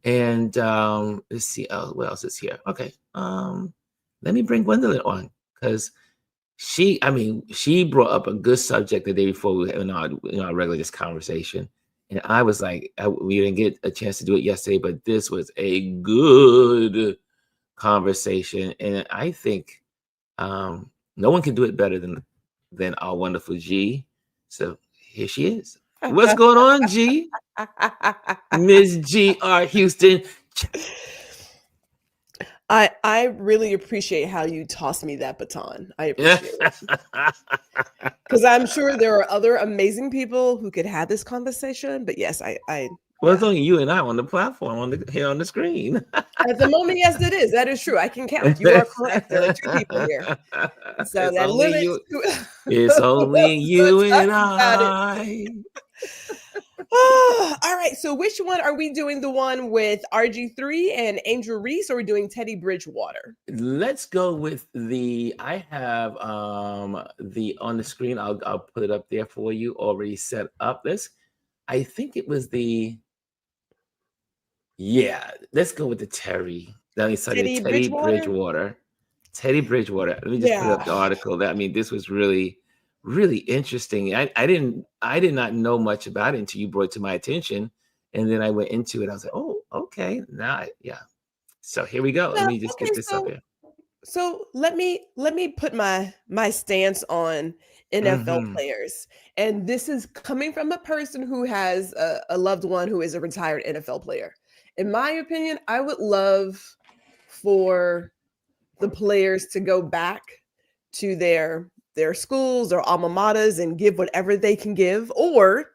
And let's see, what else is here? Okay, let me bring Gwendolyn on because she brought up a good subject the day before we in our regular just conversation, and I was like, we didn't get a chance to do it yesterday, but this was a good conversation, and I think no one can do it better than our wonderful G. So here she is. What's going on, G? Miss G.R. Houston. I really appreciate how you tossed me that baton. I appreciate it. Because I'm sure there are other amazing people who could have this conversation. But yes, Well, it's only you and I on the platform here on the screen. At the moment, yes, it is. That is true. I can count. You are correct. There are two people here. So It's that only limits you. to It's only you talk and about it. I. All right. So which one are we doing? The one with RG3 and Angel Reese, or are we doing Teddy Bridgewater? Let's go with I have the on the screen. I'll put it up there for you already set up. I think it was let's go with the Teddy Teddy Bridgewater? Bridgewater. Teddy Bridgewater. Let me just put up Yeah. the article. This was really, really interesting. I did not know much about it until you brought it to my attention. And then I went into it. I was like, oh, okay. Yeah. So here we go. Let Well, me just get okay, this up here. so let me put my stance on NFL Mm-hmm. players. And this is coming from a person who has a loved one who is a retired NFL player. In my opinion, I would love for the players to go back to their schools or alma maters and give whatever they can give, or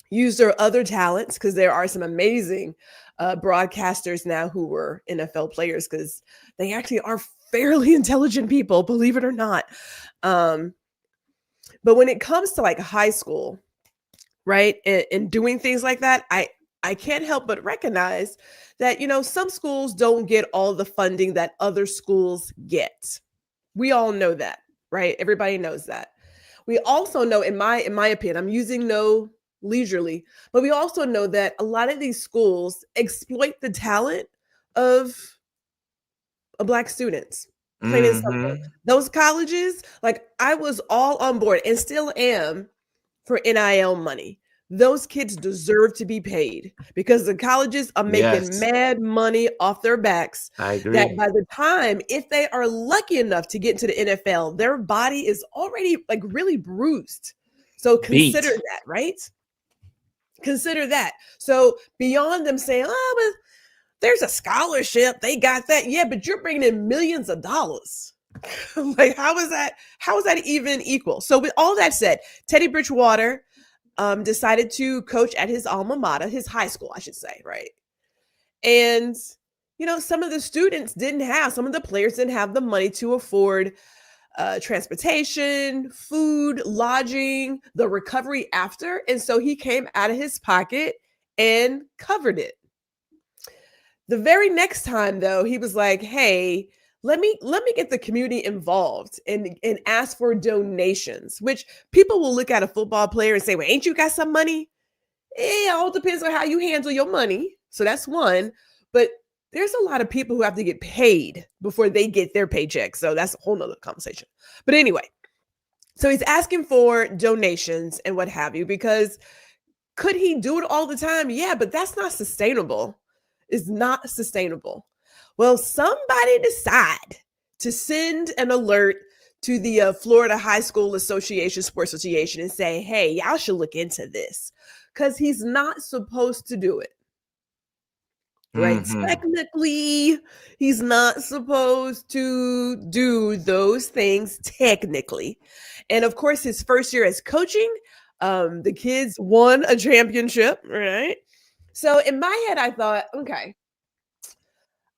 use their other talents, because there are some amazing broadcasters now who were NFL players, because they actually are fairly intelligent people, believe it or not. Um, but when it comes to like high school, right, and doing things like that, I can't help but recognize that some schools don't get all the funding that other schools get. We all know that, right? Everybody knows that. We also know, in my opinion, I'm using no leisurely, but we also know that a lot of these schools exploit the talent of black students. Plain and simple. Mm-hmm. Those colleges, like I was all on board and still am for NIL money. Those kids deserve to be paid because the colleges are making Yes, mad money off their backs. I That agree. by the time, if they are lucky enough to get into the NFL, their body is already like really bruised. So consider Beat. that, right? Consider that. So beyond them saying, oh, but there's a scholarship, they got that. Yeah, but you're bringing in millions of dollars. Like, how is that even equal? So with all that said, Teddy Bridgewater decided to coach at his alma mater, his high school, I should say, right? And some of the some of the players didn't have the money to afford transportation, food, lodging, the recovery after, and so he came out of his pocket and covered it. The very next time, though, he was like, "Hey, let me get the community involved and ask for donations." Which people will look at a football player and say, "Well, ain't you got some money?" It all depends on how you handle your money. So that's one. But there's a lot of people who have to get paid before they get their paycheck. So that's a whole nother conversation. But anyway, so he's asking for donations and what have you, because could he do it all the time? Yeah, but that's not sustainable. It's not sustainable. Well, somebody decide to send an alert to the Florida High School Association, Sports Association, and say, hey, y'all should look into this, because he's not supposed to do it. Right? Mm-hmm. Technically, he's not supposed to do those things, technically. And of course, his first year as coaching, the kids won a championship, right? So in my head, I thought, okay,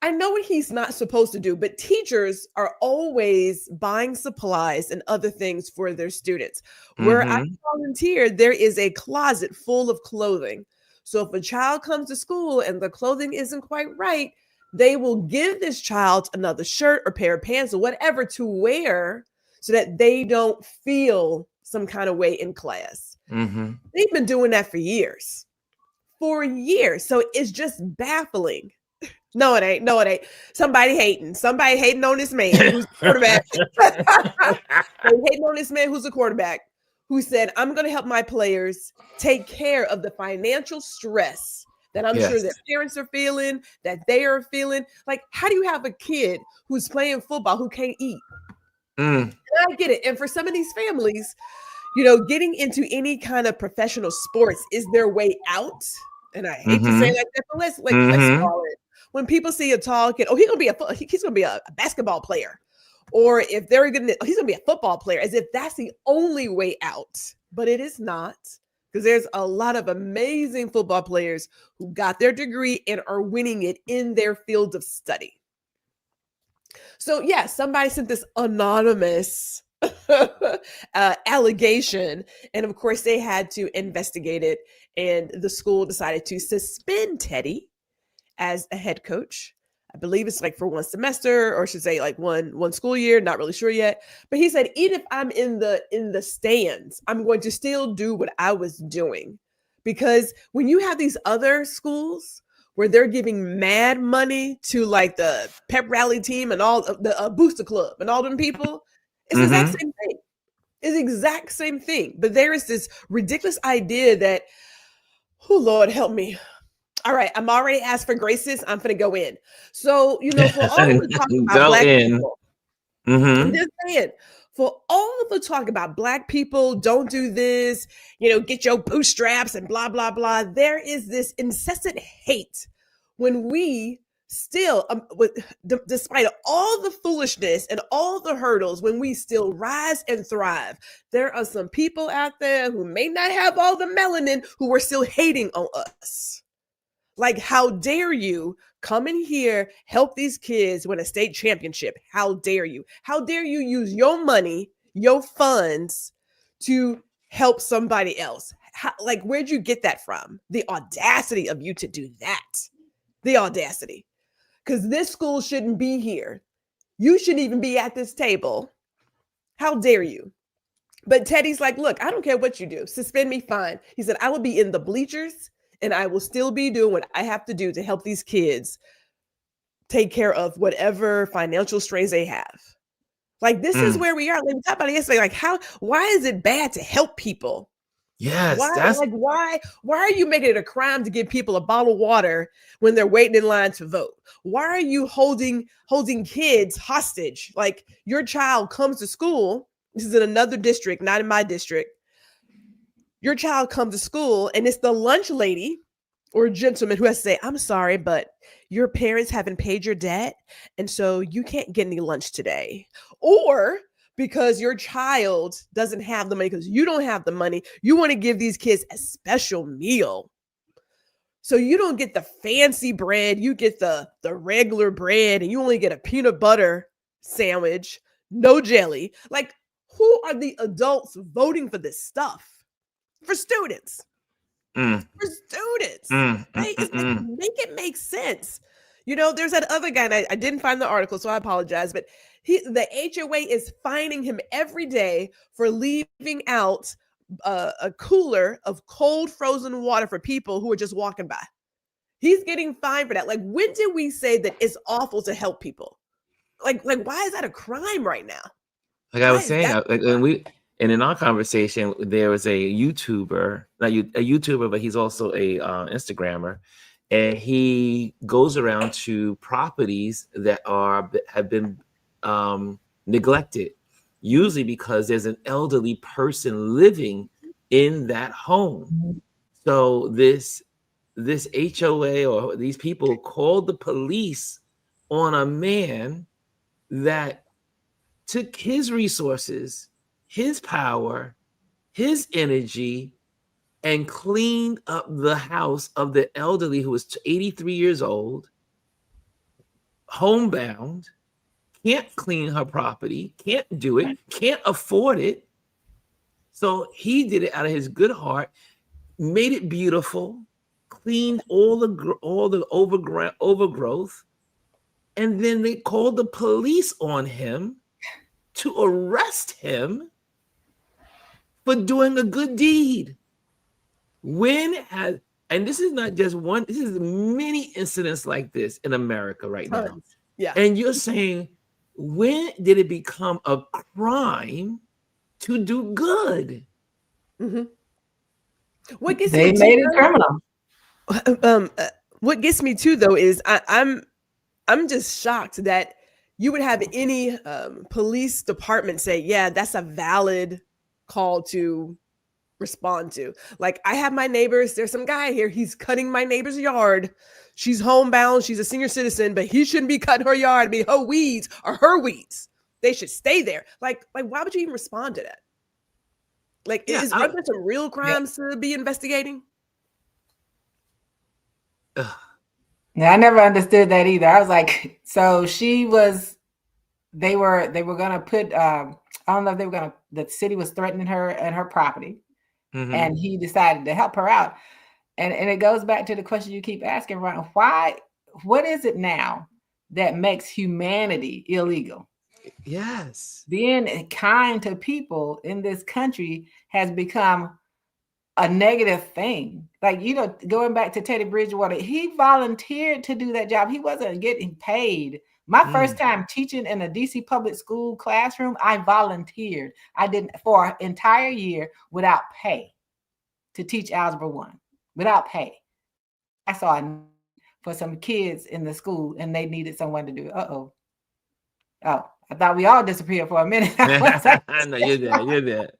I know what he's not supposed to do, but teachers are always buying supplies and other things for their students. Where I Mm-hmm. volunteer, there is a closet full of clothing. So if a child comes to school and the clothing isn't quite right, they will give this child another shirt or pair of pants or whatever to wear so that they don't feel some kind of way in class. Mm-hmm. They've been doing that for years. for years. So it's just baffling. No, it ain't. No, it ain't. Somebody hating on this man who's the quarterback. They hating on this man who's a quarterback who said, I'm going to help my players take care of the financial stress that I'm sure their Yes. parents are feeling, that they are feeling. Like, how do you have a kid who's playing football who can't eat? Mm. And I get it. And for some of these families, getting into any kind of professional sports is their way out. And I hate to say it Mm-hmm. like that, but let's Mm-hmm. call it. When people see a tall kid, oh, he's gonna be a basketball player, or if he's gonna be a football player, as if that's the only way out. But it is not, because there's a lot of amazing football players who got their degree and are winning it in their field of study. So yeah, somebody sent this anonymous allegation, and of course they had to investigate it, and the school decided to suspend Teddy as a head coach. I believe it's like for one semester, or I should say like one school year, not really sure yet. But he said, even if I'm in the stands, I'm going to still do what I was doing. Because when you have these other schools where they're giving mad money to like the pep rally team and all the booster club and all them people, it's the exact Mm-hmm. same thing. It's the exact same thing. But there is this ridiculous idea that, oh Lord, help me. All right, I'm already asked for graces. I'm gonna go in. So, for all of the talk about Go Black in. people, I'm Mm-hmm. just saying, for all of the talk about Black people, don't do this, get your bootstraps and blah, blah, blah. There is this incessant hate when we still, despite all the foolishness and all the hurdles, when we still rise and thrive, there are some people out there who may not have all the melanin who are still hating on us. Like, how dare you come in here, help these kids win a state championship? How dare you? How dare you use your money, your funds to help somebody else? Like, where'd you get that from? The audacity of you to do that. The audacity. Because this school shouldn't be here. You shouldn't even be at this table. How dare you? But Teddy's like, look, I don't care what you do. Suspend me, fine. He said, I will be in the bleachers and I will still be doing what I have to do to help these kids take care of whatever financial strains they have. Like, this is Mm. where we are. Like, we talked about it yesterday. Like, why is it bad to help people? Yes, Why, that's like, why are you making it a crime to give people a bottle of water when they're waiting in line to vote? Why are you holding kids hostage? Like, your child comes to school. This is in another district, not in my district. Your child comes to school and it's the lunch lady or gentleman who has to say, I'm sorry, but your parents haven't paid your debt. And so you can't get any lunch today. Or because your child doesn't have the money, because you don't have the money, you want to give these kids a special meal. So you don't get the fancy bread, you get the regular bread, and you only get a peanut butter sandwich, no jelly. Like, who are the adults voting for this stuff? For students. mm, For students, mm, mm, right? mm, It's like, mm. make it make sense. There's that other guy, and I didn't find the article, so I apologize, but the HOA is fining him every day for leaving out a cooler of cold frozen water for people who are just walking by. He's getting fined for that. Like, when did we say that it's awful to help people? Like why is that a crime right now? Like I Why was is saying, that a crime? and in our conversation, there was a YouTuber, a YouTuber, but he's also a Instagrammer, and he goes around to properties that have been neglected, usually because there's an elderly person living in that home. So this HOA or these people called the police on a man that took his resources, his power, his energy, and cleaned up the house of the elderly who was 83 years old, homebound, can't clean her property, can't do it, can't afford it. So he did it out of his good heart, made it beautiful, cleaned all the overgrowth, and then they called the police on him to arrest him for doing a good deed. When has And this is not just one, this is many incidents like this in America right now. Tons. Yeah. And you're saying, when did it become a crime to do good? Mm-hmm. What gets They me too, made it criminal. what gets me too though is I'm just shocked that you would have any police department say, yeah, that's a valid call to respond to. Like, I have my neighbors, there's some guy here, he's cutting my neighbor's yard. She's homebound, she's a senior citizen, but he shouldn't be cutting her yard. I mean, her weeds are her weeds. They should stay there. Like why would you even respond to that? Like, Yeah, are there some real crimes to be investigating? Yeah, I never understood that either. I was like, so they were gonna put I don't know if they were gonna, the city was threatening her and her property, and he decided to help her out. And it goes back to the question you keep asking, Ron, what is it now that makes humanity illegal? Yes. Being kind to people in this country has become a negative thing. Like, going back to Teddy Bridgewater, he volunteered to do that job. He wasn't getting paid. My first time teaching in a DC public school classroom, I volunteered. I didn't, for an entire year without pay, to teach Algebra 1 without pay. I saw a need for some kids in the school and they needed someone to do it. Oh, I thought we all disappeared for a minute. I know you're there.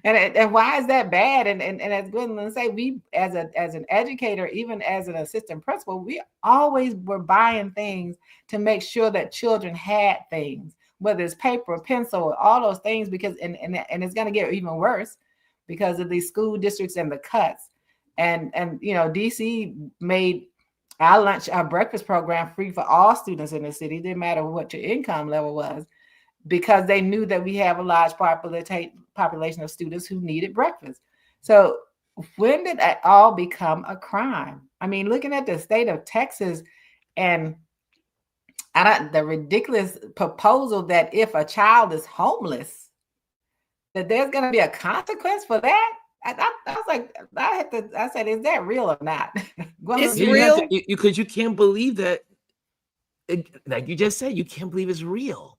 And why is that bad? And as Gwendolyn say, we as an educator, even as an assistant principal, we always were buying things to make sure that children had things, whether it's paper, pencil, all those things, because and it's going to get even worse because of these school districts and the cuts. And DC made our breakfast program free for all students in the city. It didn't matter what your income level was, because they knew that we have a large population of students who needed breakfast. So when did that all become a crime? I mean, looking at the state of Texas and the ridiculous proposal that if a child is homeless, that there's going to be a consequence for that. I was like, I said, is that real or not? It's real. Because you can't believe that. Like you just said, you can't believe it's real.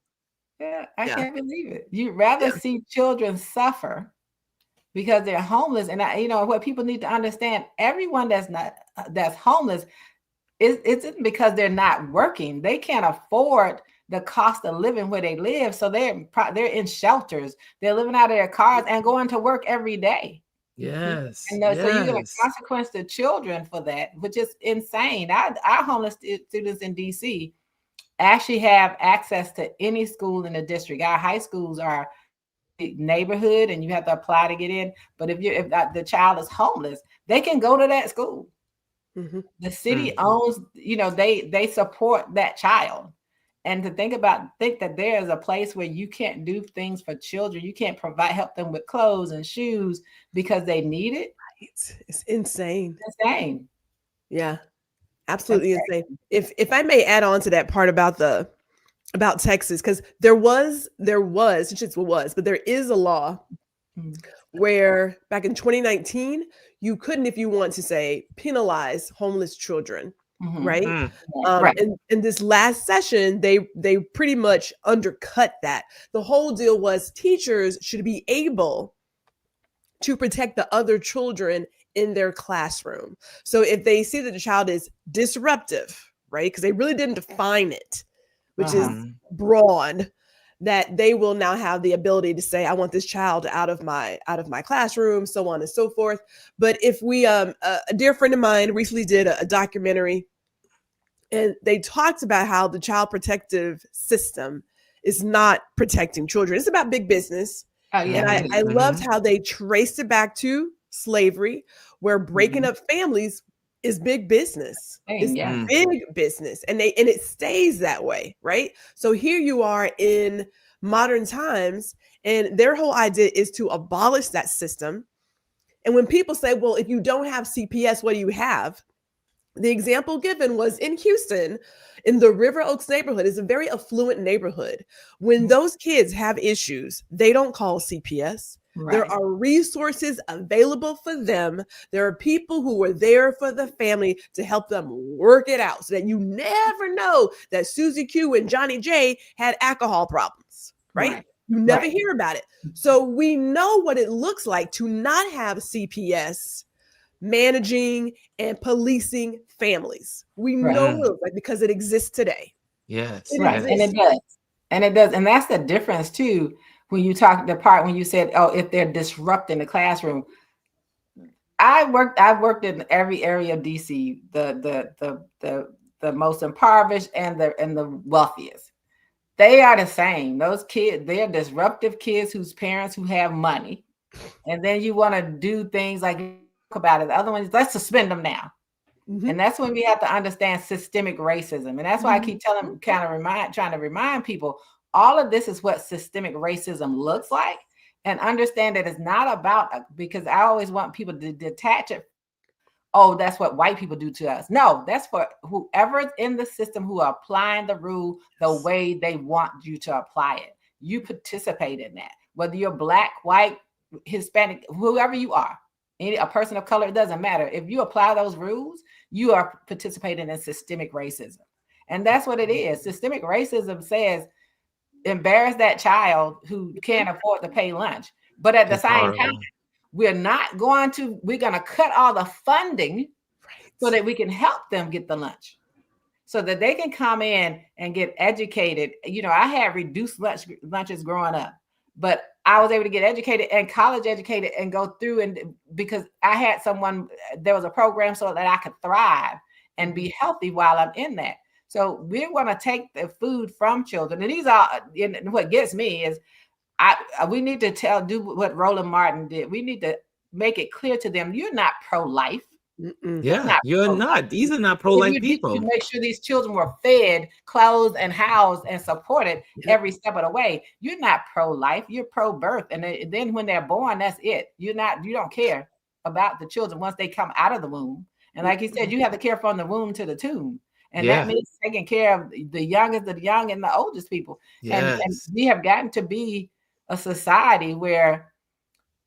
Yeah, I can't believe it. You'd rather see children suffer because they're homeless. And what people need to understand, everyone that's homeless isn't because they're not working. They can't afford the cost of living where they live. So they're in shelters. They're living out of their cars and going to work every day. Yes. And so you get a consequence to children for that, which is insane. Our homeless students in DC actually have access to any school in the district. Our high schools are neighborhood and you have to apply to get in. But if the child is homeless, they can go to that school. The city owns, they support that child. And to think that there is a place where you can't do things for children, you can't help them with clothes and shoes because they need it. It's insane. Insane. Yeah, absolutely insane. If I may add on to that part about Texas, because there is a law where back in 2019, you couldn't, if you want to say, penalize homeless children. Right. And in this last session, they pretty much undercut that. The whole deal was teachers should be able to protect the other children in their classroom. So if they see that the child is disruptive, right, because they really didn't define it, which is broad, that they will now have the ability to say, I want this child out of my classroom, so on and so forth. But if we, a dear friend of mine recently did a documentary, and they talked about how the child protective system is not protecting children. It's about big business. Oh, yeah. And I loved how they traced it back to slavery, where breaking up families is big business. It's big business. And it stays that way, right? So here you are in modern times, and their whole idea is to abolish that system. And when people say, well, if you don't have CPS, what do you have? The example given was in Houston, in the River Oaks neighborhood. It's a very affluent neighborhood. When those kids have issues, they don't call CPS. There are resources available for them. There are people who were there for the family to help them work it out so that you never know that Susie Q and Johnny J had alcohol problems, right? You never hear about it. So we know what it looks like to not have CPS managing and policing families. We know what it looks like because it exists today. Yes. And it does. And it does. And that's the difference too. When you talk the part when you said, oh, if they're disrupting the classroom. I've worked in every area of DC, the most impoverished and the wealthiest. They are the same. Those kids, they're disruptive kids whose parents who have money. And then you want to do things like about it. The other ones, let's suspend them now. And that's when we have to understand systemic racism. And that's why I keep trying to remind people, all of this is what systemic racism looks like. And understand that it's not about, because I always want people to detach it. Oh, that's what white people do to us. No, that's for whoever's in the system who are applying the rule the way they want you to apply it. You participate in that. Whether you're black, white, Hispanic, whoever you are, a person of color, it doesn't matter. If you apply those rules, you are participating in systemic racism. And that's what it is. Systemic racism says, embarrass that child who can't afford to pay lunch. But at the same time, we're going to cut all the funding so that we can help them get the lunch, so that they can come in and get educated. You know, I had reduced lunches growing up, but I was able to get educated and college educated and go through, and because I had there was a program so that I could thrive and be healthy while I'm in that. So we're going to take the food from children. And these are, what gets me is we need to do what Roland Martin did. We need to make it clear to them, you're not pro-life. Yeah, you're not. These are not pro-life people. To make sure these children were fed, clothed, and housed and supported every step of the way. You're not pro-life. You're pro-birth. And then when they're born, that's it. You don't care about the children once they come out of the womb. And like he said, you have to care from the womb to the tomb. And that means taking care of the youngest of the young and the oldest people. And we have gotten to be a society where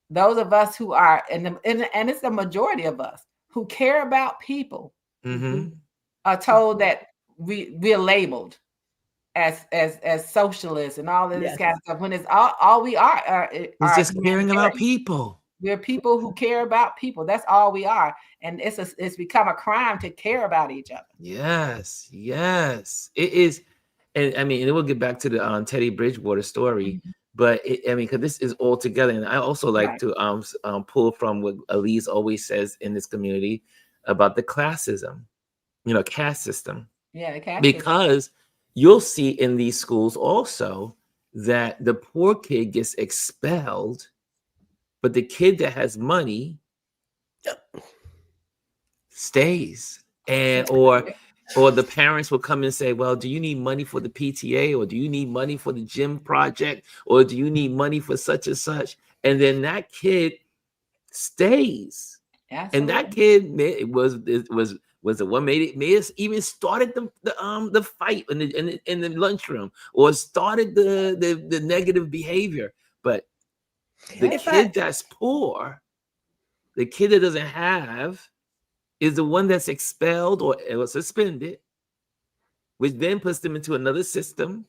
those of us who are, and it's the majority of us who care about people, are told that we're labeled as socialists and all of this kind of stuff. When it's all we are it's just caring about people. We're people who care about people. That's all we are. And it's become a crime to care about each other. Yes, it is. And I mean, and we'll get back to the Teddy Bridgewater story, but because this is all together. And I also like to pull from what Elise always says in this community about the classism, caste system. Yeah, the caste because system. You'll see in these schools also that the poor kid gets expelled, but the kid that has money stays. And or the parents will come and say, well, do you need money for the PTA, or do you need money for the gym project, or do you need money for such and such? And then that kid stays. Absolutely. And that kid was the one may have even started the fight in the lunchroom, or started the negative behavior. But the kid that's poor, the kid that doesn't have, is the one that's expelled or suspended, which then puts them into another system.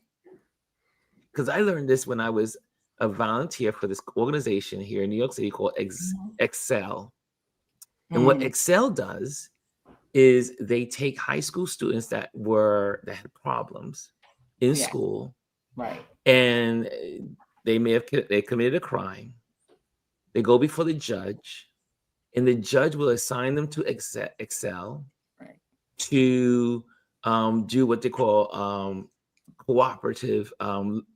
Because I learned this when I was a volunteer for this organization here in New York City called Excel. And what Excel does is they take high school students that had problems in school, and they may have committed a crime. They go before the judge, and the judge will assign them to Excel to do what they call cooperative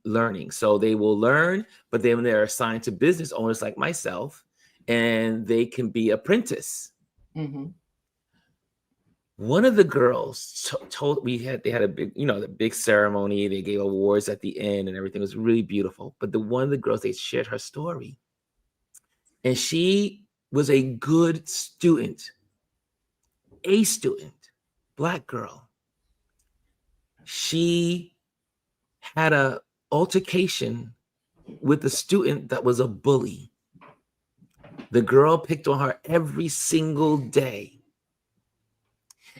learning. So they will learn, but then they're assigned to business owners like myself, and they can be apprentice. One of the girls told they had a big, the big ceremony. They gave awards at the end, and everything was really beautiful. But one of the girls, they shared her story, and she was a good student, Black girl. She had a altercation with a student that was a bully. The girl picked on her every single day.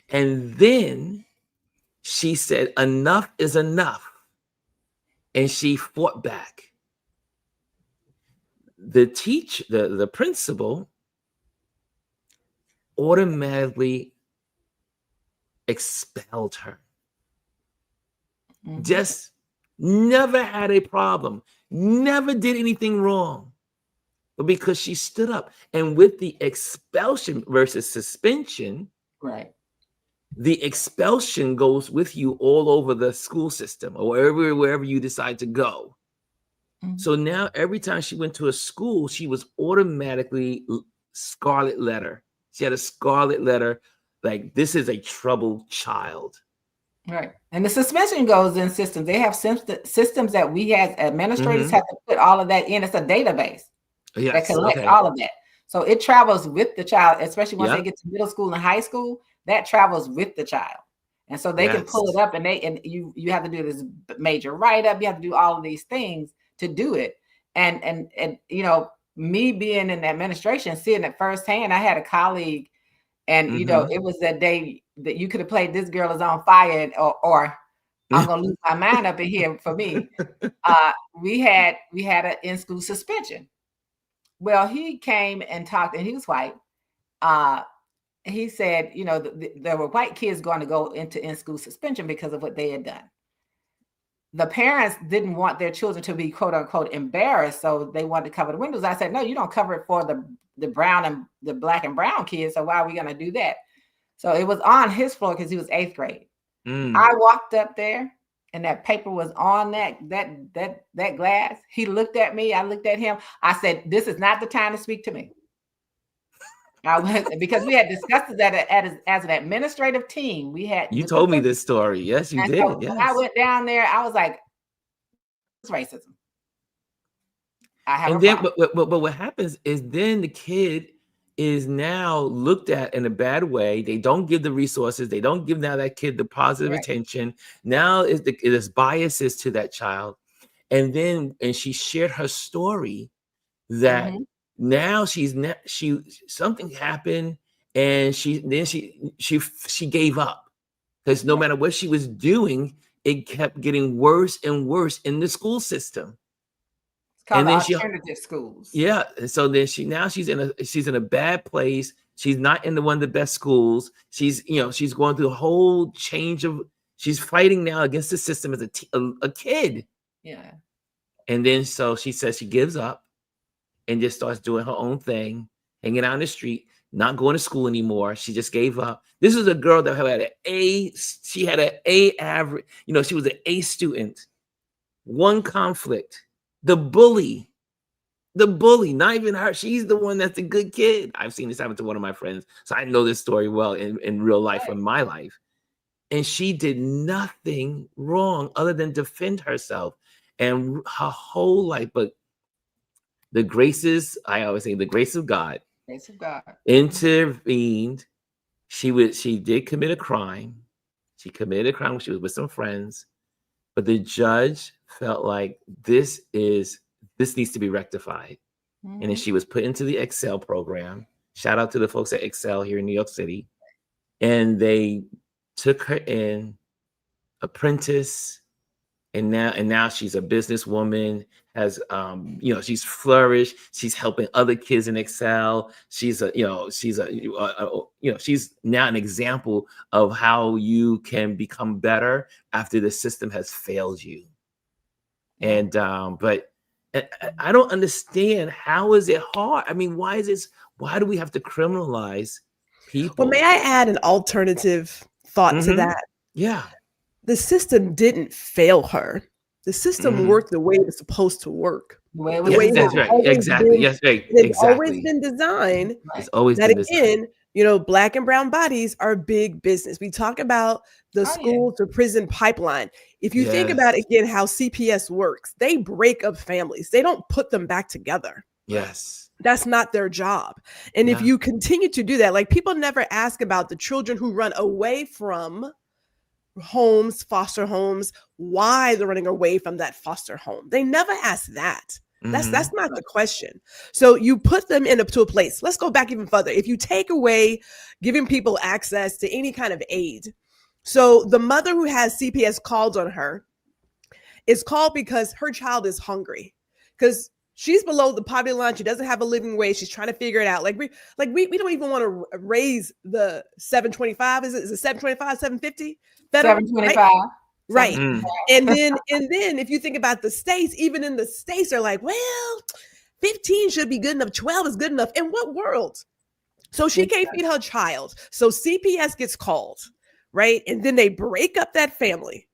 And then she said, enough is enough. And she fought back. The teacher, the principal, automatically expelled her. Just never had a problem, never did anything wrong. But because she stood up, and with the expulsion versus suspension, Right. the expulsion goes with you all over the school system or wherever you decide to go. So now every time she went to a school, she was automatically scarlet letter. She had a scarlet letter, like, this is a troubled child. Right. And the suspension goes in systems. They have systems that we as administrators have to put all of that in. It's a database that collects all of that. So it travels with the child, especially once they get to middle school and high school, that travels with the child. And so they can pull it up, and you have to do this major write-up. You have to do all of these things to do it. And you know, me being in administration, seeing it firsthand, I had a colleague, and you know, it was that day that you could have played This Girl Is on Fire, or I'm gonna lose my mind up in here for me. We had an in-school suspension. Well, he came and talked, and he was white. He said, you know, there were white kids going to go into in-school suspension because of what they had done. The parents didn't want their children to be, quote unquote, embarrassed, so they wanted to cover the windows. I said, no, you don't cover it for the brown and the black and brown kids. So why are we going to do that? So it was on his floor because he was 8th grade. I walked up there, and that paper was on that glass. He looked at me. I looked at him. I said, this is not the time to speak to me. Because we had discussed that as an administrative team. You told me this story. Yes, you did. So when I went down there, I was like, it's racism. I have and then, but what happens is then the kid is now looked at in a bad way. They don't give the resources. They don't give now that kid the positive attention. Now there's biases to that child. And she shared her story that now something happened, and she gave up, because no matter what she was doing, it kept getting worse and worse in the school system. It's called alternative schools. Yeah. And so then she's in a bad place. She's not in one of the best schools. She's going through a whole change she's fighting now against the system as a kid. Yeah. And then so she says she gives up and just starts doing her own thing, hanging out on the street, not going to school anymore. She just gave up. This is a girl that had an A. She had an A average. You know, she was an A student. One conflict. The bully, not even her. She's the one that's a good kid. I've seen this happen to one of my friends, so I know this story well in real life, from my life. And she did nothing wrong other than defend herself and her whole life. But the graces, I always say, the grace of God intervened. She did commit a crime. She committed a crime when she was with some friends, but the judge felt like this needs to be rectified. And then she was put into the Excel program. Shout out to the folks at Excel here in New York City. And they took her in, apprentice, and now she's a businesswoman, has she's flourished. She's helping other kids in Excel. She's she's now an example of how you can become better after the system has failed you. And but I don't understand, how is it hard? I mean, why do we have to criminalize people? Well, may I add an alternative thought to that? Yeah. The system didn't fail her. The system worked the way it was supposed to work. That's right. Exactly. It's always been designed. It's always that been designed. Again, Black and brown bodies are big business. We talk about the school to prison pipeline. If you think about, again, how CPS works, they break up families. They don't put them back together. Yes. That's not their job. And if you continue to do that, like, people never ask about the children who run away from homes, foster homes, why they're running away from that foster home. They never ask that. Mhm. That's not the question. So you put them to a place. Let's go back even further. If you take away giving people access to any kind of aid, so the mother who has CPS called on her is called because her child is hungry, because she's below the poverty line. She doesn't have a living wage. She's trying to figure it out. We don't even want to raise the 725. Is it 725, 750 federal? 725. Right. Mm. And then if you think about the states, even in the states, they're like, well, 15 should be good enough. 12 is good enough. In what world? So she can't feed her child. So CPS gets called, right? And then they break up that family.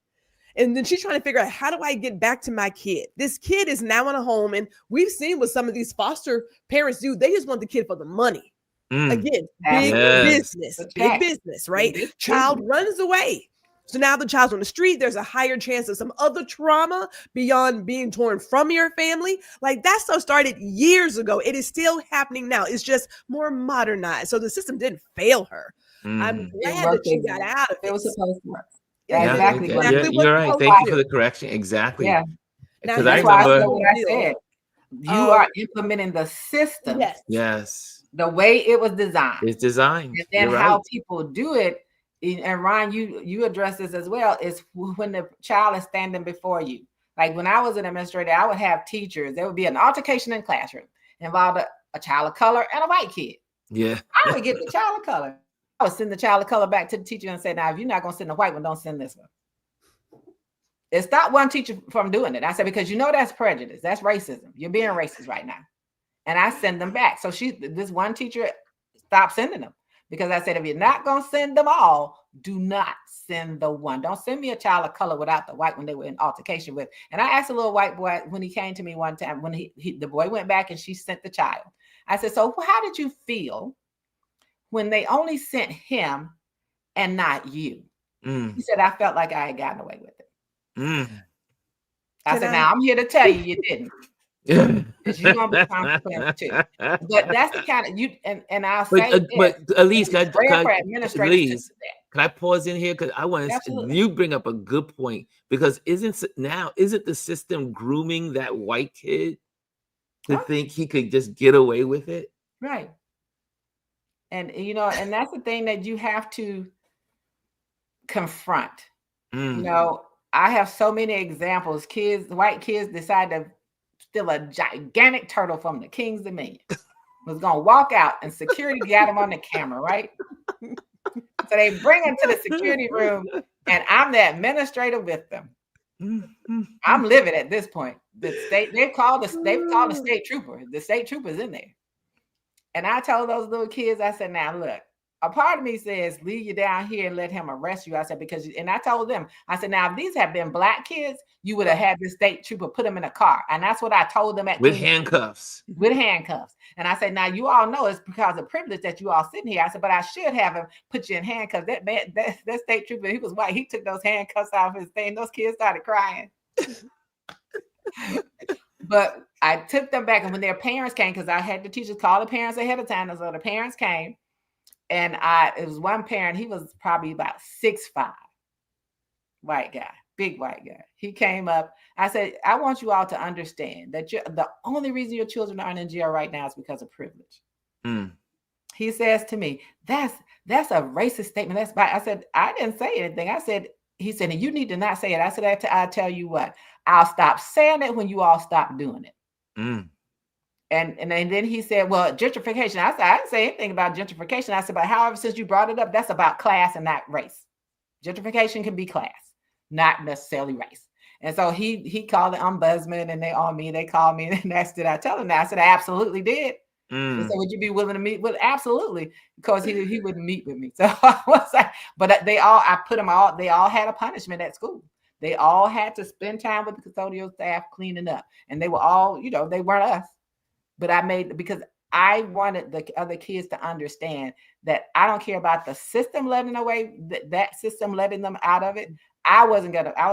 And then she's trying to figure out, how do I get back to my kid? This kid is now in a home. And we've seen what some of these foster parents do. They just want the kid for the money. Mm. Again, Yes. big business, right? Child runs away. So now the child's on the street. There's a higher chance of some other trauma beyond being torn from your family. Like, that stuff started years ago. It is still happening now. It's just more modernized. So the system didn't fail her. I'm glad that she got out of it. It was supposed to work. Yeah, Exactly. You're right. Thank you for the correction. Exactly. Yeah. Because That's I why I remember. said what I said. You are implementing the system. Yes. The way it was designed. It's designed. And then how people do it. And Ryan, you address this as well, is when the child is standing before you. Like when I was an administrator, I would have teachers. There would be an altercation in classroom involved a child of color and a white kid. Yeah. I would get the child of color. I would send the child of color back to the teacher and say, now, if you're not going to send the white one, don't send this one. It stopped one teacher from doing it. I said, because that's prejudice. That's racism. You're being racist right now. And I send them back. So this one teacher stopped sending them. Because I said, if you're not going to send them all, do not send the one. Don't send me a child of color without the white one they were in altercation with. And I asked a little white boy when he came to me one time, when the boy went back and she sent the child. I said, so how did you feel when they only sent him and not you? He said, I felt like I had gotten away with it. I said, now I'm here to tell you didn't. Because you're gonna be consequence too. But that's the kind of and I'll say, but Elise, can I pause in here? Because I want to. You bring up a good point, because isn't the system grooming that white kid to think he could just get away with it? Right. And and that's the thing that you have to confront. I have so many examples. White kids decide to steal a gigantic turtle from the king's dominion. Was gonna walk out and security got him on the camera, right? So they bring him to the security room, and I'm the administrator with them. I'm livid at this point. They've called the state trooper. The state trooper's in there. And I told those little kids, I said, now look, a part of me says, leave you down here and let him arrest you. I said, and I told them, I said, now, if these have been black kids, you would have had the state trooper put them in a car. And that's what I told them with handcuffs. With handcuffs. And I said, now, you all know it's because of privilege that you all sitting here. I said, but I should have him put you in handcuffs. That man, that state trooper, he was white. He took those handcuffs off his thing. Those kids started crying. But I took them back. And when their parents came, because I had the teachers call the parents ahead of time. So the parents came. And it was one parent, he was probably about 6'5", white guy, big white guy. He came up. I said, I want you all to understand that the only reason your children aren't in jail right now is because of privilege. He says to me, that's a racist statement. That's bad. I said, I didn't say anything. He said, and you need to not say it. I said, I'll tell you what, I'll stop saying it when you all stop doing it. And then he said, well, gentrification. I said, I didn't say anything about gentrification. I said, but however, since you brought it up, that's about class and not race. Gentrification can be class, not necessarily race. And so he called the ombudsman, and they called me, and asked, did I tell him that? I said, I absolutely did. He said, would you be willing to meet with? Absolutely, because he wouldn't meet with me. So I was like, but they all had a punishment at school. They all had to spend time with the custodial staff cleaning up, and they were all, they weren't us. But because I wanted the other kids to understand that I don't care about the system letting that system letting them out of it. I was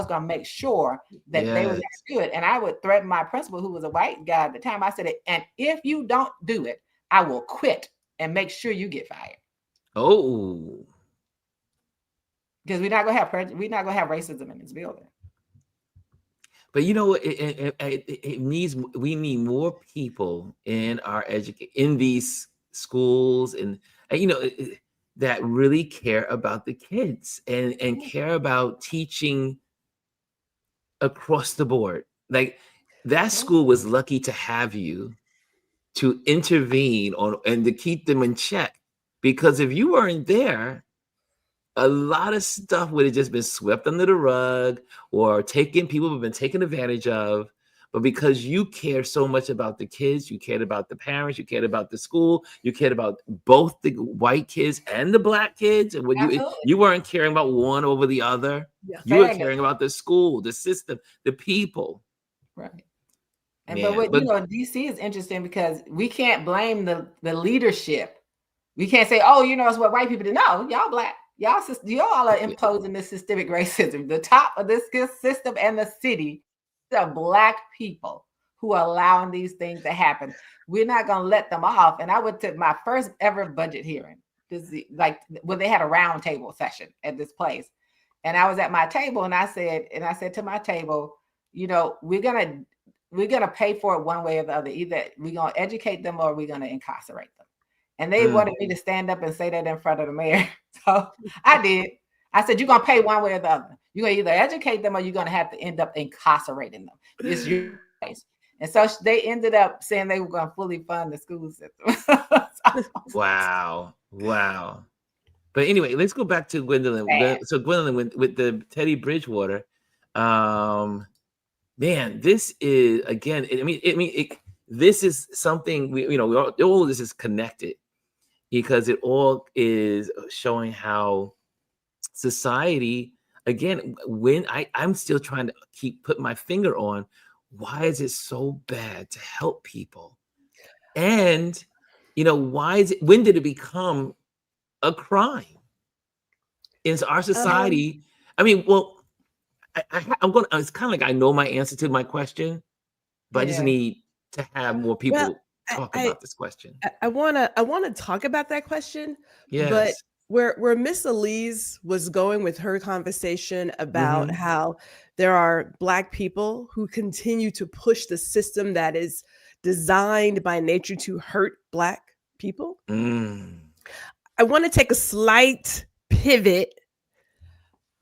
gonna make sure that they were good. And I would threaten my principal, who was a white guy at the time. I said, and if you don't do it, I will quit and make sure you get fired. Oh, because we're not gonna have racism in this building. But you know what? It needs, we need more people in our in these schools, and that really care about the kids and care about teaching across the board. Like that school was lucky to have you to intervene on and to keep them in check, because if you weren't there, a lot of stuff would have just been swept under the rug, or people have been taken advantage of. But because you care so much about the kids, you cared about the parents, you cared about the school, you cared about both the white kids and the black kids, and when you weren't caring about one over the other. Yeah. You were caring about the school, the system, the people. Right. Man, but DC is interesting because we can't blame the leadership. We can't say, oh, it's what white people do. No, y'all black. Y'all are imposing this systemic racism. The top of this system and the city are black people who are allowing these things to happen. We're not going to let them off. And I went to my first ever budget hearing, when they had a round table session at this place. And I was at my table and I said to my table, we're going to pay for it one way or the other. Either we're going to educate them or we're going to incarcerate them. And they wanted me to stand up and say that in front of the mayor. So I did. I said, you're going to pay one way or the other. You're going to either educate them or you're going to have to end up incarcerating them. It's your choice. And so they ended up saying they were going to fully fund the school system. Wow. But anyway, let's go back to Gwendolyn. So Gwendolyn, with the Teddy Bridgewater, man, this is, again, this is something all this is connected, because it all is showing how society, again, when I'm still trying to put my finger on, why is it so bad to help people? And, when did it become a crime in our society? It's kind of like I know my answer to my question, but I just need to have more people talk about this question. I want to talk about that question. Yes. But where Miss Elise was going with her conversation about how there are Black people who continue to push the system that is designed by nature to hurt Black people. I want to take a slight pivot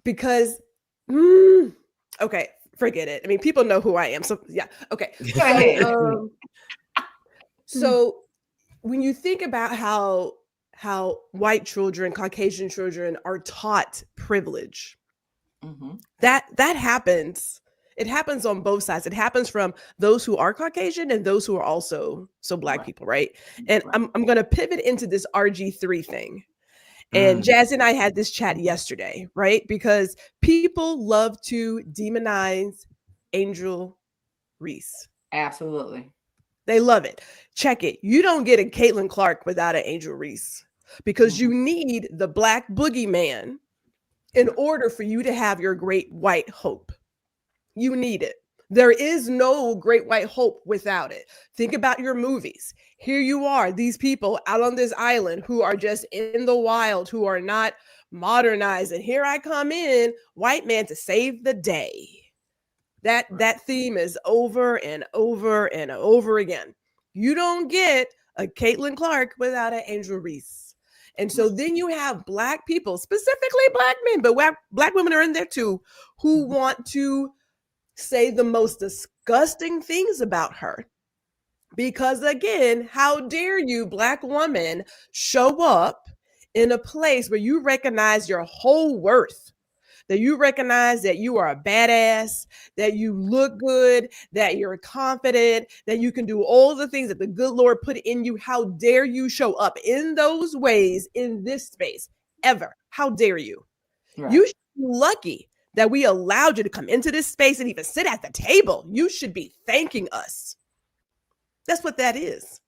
because, okay, forget it. I mean, people know who I am. So yeah, okay. So when you think about how white children, Caucasian children are taught privilege, that happens. It happens on both sides. It happens from those who are Caucasian and those who are also Black people, right? And I'm going to pivot into this RG3 thing. And Jazz and I had this chat yesterday, right? Because people love to demonize Angel Reese. Absolutely. They love it. Check it. You don't get a Caitlin Clark without an Angel Reese, because you need the Black boogeyman in order for you to have your great white hope. You need it. There is no great white hope without it. Think about your movies. Here you are, these people out on this island who are just in the wild, who are not modernized. And here I come in, white man, to save the day. That theme is over and over and over again. You don't get a Caitlin Clark without an Angel Reese. And so then you have Black people, specifically Black men, but Black women are in there too, who want to say the most disgusting things about her. Because again, how dare you, Black woman, show up in a place where you recognize your whole worth, that you recognize that you are a badass, that you look good, that you're confident, that you can do all the things that the good Lord put in you. How dare you show up in those ways in this space ever? How dare you? Right. You should be lucky that we allowed you to come into this space and even sit at the table. You should be thanking us. That's what that is.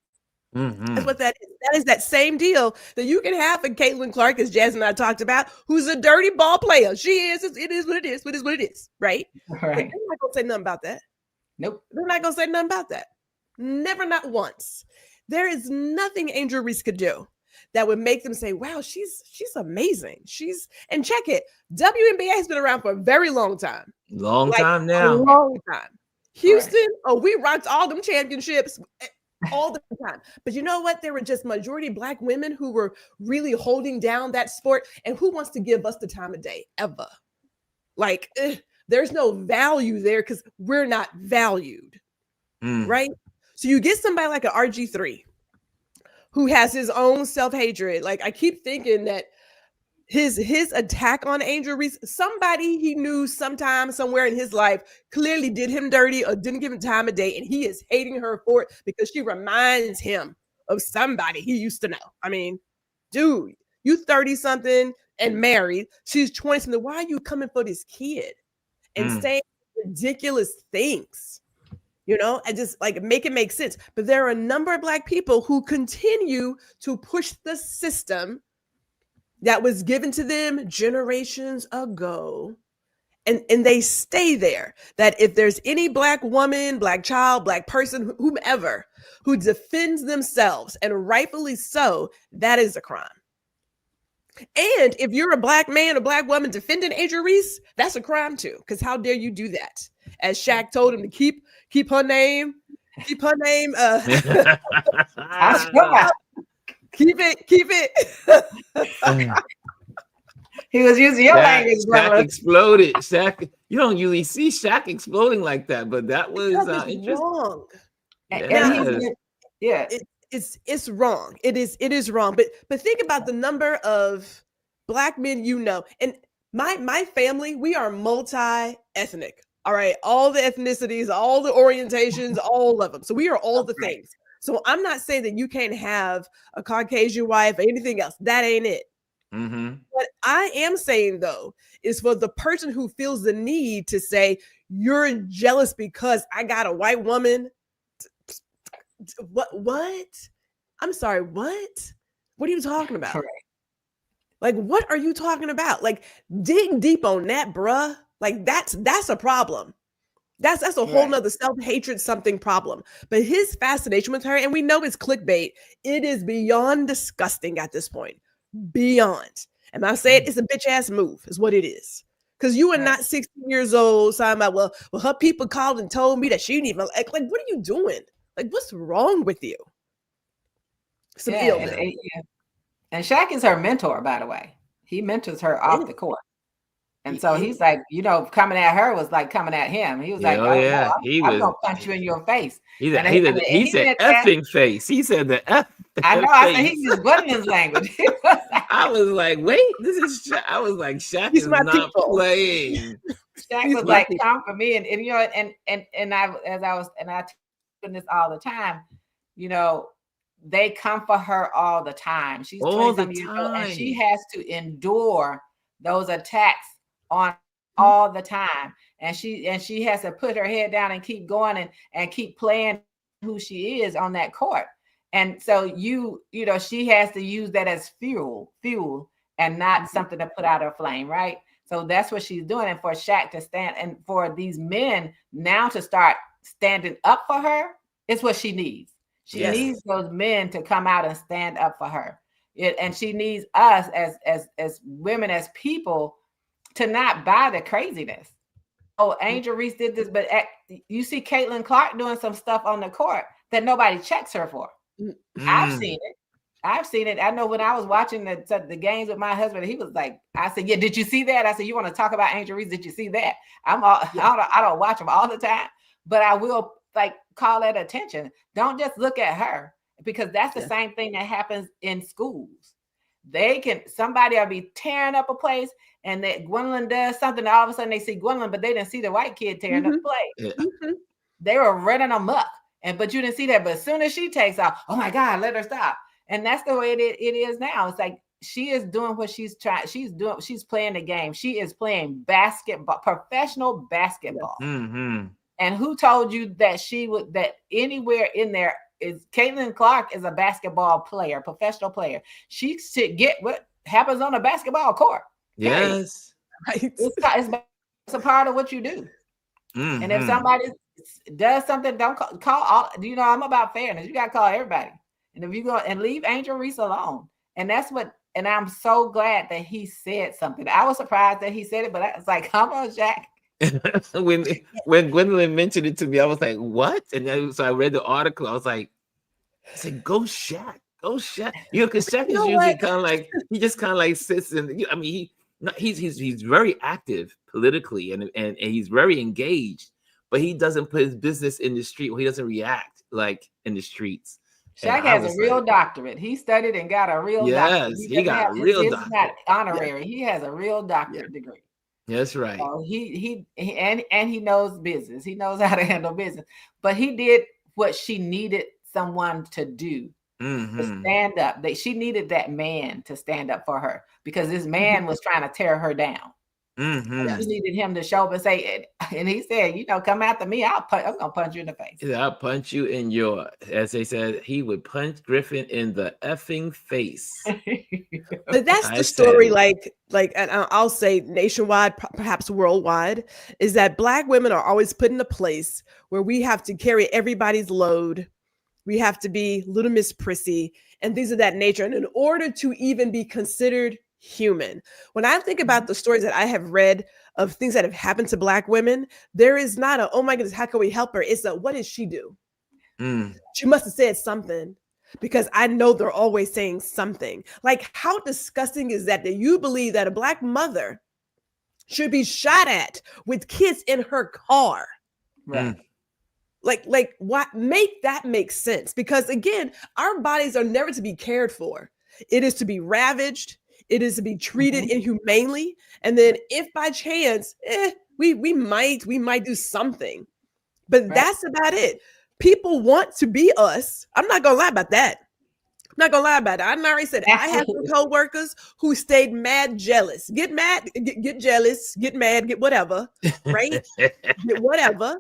That's what that is. That is that same deal that you can have a Caitlin Clark, as Jazz and I talked about, who's a dirty ball player. She is. It is what it is. It is what it is. Right? But they're not going to say nothing about that. Nope. They're not going to say nothing about that. Never, not once. There is nothing Angel Reese could do that would make them say, wow, she's amazing. And check it. WNBA has been around for a very long time. Long like time a now. long time. Houston, oh, we rocked all them championships all the time. But you know what? There were just majority Black women who were really holding down that sport. And who wants to give us the time of day ever? Like, there's no value there because we're not valued, right? So you get somebody like an RG3 who has his own self-hatred. Like, I keep thinking that his attack on Angel Reese, somebody he knew sometime somewhere in his life clearly did him dirty or didn't give him time of day, and he is hating her for it because she reminds him of somebody he used to know. I mean, dude, you 30 something and married, she's 20 something. Why are you coming for this kid and saying ridiculous things? You know, and just like make it make sense. But there are a number of Black people who continue to push the system that was given to them generations ago. And they stay there. That if there's any Black woman, Black child, Black person, whomever, who defends themselves, and rightfully so, that is a crime. And if you're a Black man or Black woman defending Angel Reese, that's a crime too. Because how dare you do that? As Shaq told him to keep her name, keep it. He was using your language. Shaq exploded. Shaq, you don't usually see Shaq exploding like that, but that was wrong. Yeah, it's wrong. It is wrong. But think about the number of Black men you know, and my family, we are multi-ethnic. All right, all the ethnicities, all the orientations, all of them. So we are all the things. So I'm not saying that you can't have a Caucasian wife or anything else. That ain't it. What I am saying, though, is for the person who feels the need to say, you're jealous because I got a white woman. What? I'm sorry, what? What are you talking about? Correct. Like, what are you talking about? Like, dig deep on that, bruh. Like, that's a problem. That's a whole nother self-hatred something problem. But his fascination with her, and we know it's clickbait, it is beyond disgusting at this point. Beyond. And I say it's a bitch ass move, is what it is. Because you are not 16 years old, talking about, well, her people called and told me that she didn't even like, what are you doing? Like, what's wrong with you? Some illness. And Shaq is her mentor, by the way. He mentors her off the court. And so he's like, coming at her was like coming at him. He was like, I'm going to punch you in your face. He said effing face. He said the F. I know. I said, he's just Woodland's language. I was like, wait, this is Shaq. I was like, Shaq is not playing. Shaq was like, come for me. And I doing this all the time, they come for her all the time. She's all the years time. old, and she has to endure those attacks on all the time. And she has to put her head down and keep going and keep playing who she is on that court. And so she has to use that as fuel and not something to put out her flame, right? So that's what she's doing. And for Shaq to stand, and for these men now to start standing up for her, it's what she needs. She needs those men to come out and stand up for her. And she needs us as women, as people, to not buy the craziness. Oh, Angel Reese did this, but you see Caitlin Clark doing some stuff on the court that nobody checks her for. I've seen it. I know when I was watching the games with my husband, he was like, I said, yeah, did you see that? I said, you want to talk about Angel Reese? Did you see that? I don't watch them all the time, but I will call that attention. Don't just look at her, because that's the same thing that happens in schools. Somebody will be tearing up a place, and that Gwendolyn does something, and all of a sudden they see Gwendolyn, but they didn't see the white kid tearing up the place. They were running amok, but you didn't see that. But as soon as she takes off, oh my God, let her stop. And that's the way it is now. It's like she is doing what she's trying. She's playing the game. She is playing basketball, professional basketball. And who told you that that anywhere in there is Caitlin Clark is a basketball player, professional player. She should get what happens on a basketball court. Yes. Right. It's a part of what you do. And if somebody does something, don't call all, I'm about fairness. You got to call everybody. And if you go and leave Angel Reese alone. And I'm so glad that he said something. I was surprised that he said it, but I was like, come on, Jack. when Gwendolyn mentioned it to me, I was like, "What?" And then, so I read the article. I was like, go Shaq, go Shaq." Because Shaq You is know usually what? kind of like he just kind of like sits in. I mean, he's very active politically and he's very engaged, but he doesn't put his business in the street. Or he doesn't react like in the streets. And Shaq I has a was real like, doctorate. He studied and got a real doctorate. yes, He he doesn't got have a his, real his is not doctorate. honorary. He has a real doctorate degree. That's right. So and he knows business. He knows how to handle business. But he did what she needed someone to do. To stand up. She needed that man to stand up for her because this man was trying to tear her down. She needed him to show up and say, and he said, come after me. I'm gonna punch you in the face. Yeah, I'll punch you in your, as they said, he would punch Griffin in the effing face. But that's the story, and I'll say nationwide, perhaps worldwide, is that Black women are always put in a place where we have to carry everybody's load. We have to be Little Miss Prissy and things of that nature. And in order to even be considered human, when I think about the stories that I have read of things that have happened to Black women, there is not a, oh my goodness, how can we help her? It's a, what did she do? She must have said something, because I know they're always saying something. Like, how disgusting is that you believe that a Black mother should be shot at with kids in her car? Right. Like what? Make that make sense? Because again, our bodies are never to be cared for. It is to be ravaged. It is to be treated inhumanely. And then if by chance, we might do something, but that's about it. People want to be us. I'm not gonna lie about that. I'm not gonna lie about it. I already said I have some co-workers who stayed mad jealous. Get mad, get jealous, get mad, get whatever, right? Get whatever.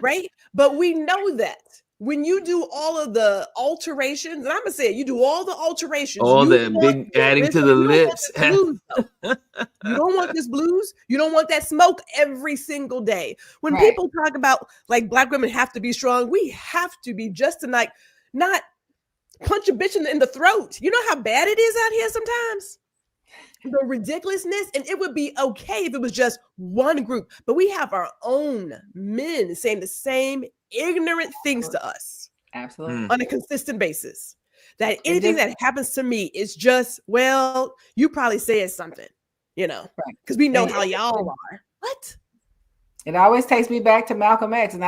Right? But we know that when you do all of the alterations, and I'm gonna say it, you do all the alterations, all the big adding to the lips. You don't want this blues. You don't want that smoke every single day. When people talk about like Black women have to be strong, we have to be just to not punch a bitch in the throat. You know how bad it is out here sometimes? The ridiculousness, and it would be okay if it was just one group, but we have our own men saying the same ignorant things to us, absolutely, on a consistent basis. That anything that happens to me is just, well, you probably said something, because we know how y'all are. What? It always takes me back to Malcolm X, and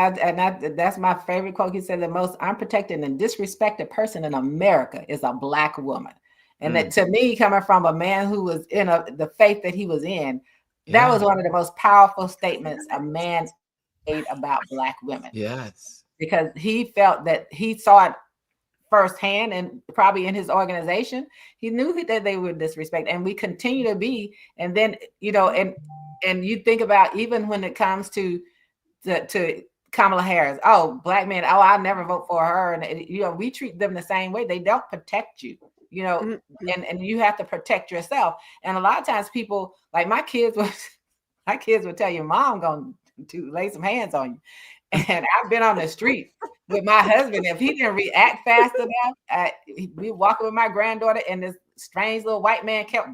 that's my favorite quote. He said, "The most unprotected and disrespected person in America is a Black woman." And that, to me, coming from a man who was in the faith that he was in, that was one of the most powerful statements a man made about Black women. Yes. Because he felt that he saw it firsthand, and probably in his organization, he knew that they were disrespected, and we continue to be. And then, and you think about, even when it comes to Kamala Harris, Black men, I'll never vote for her. And, we treat them the same way. They don't protect you. And you have to protect yourself. And a lot of times people, like my kids would tell you, Mom going to lay some hands on you. And I've been on the street with my husband. If he didn't react fast enough, we walking with my granddaughter, and this strange little white man kept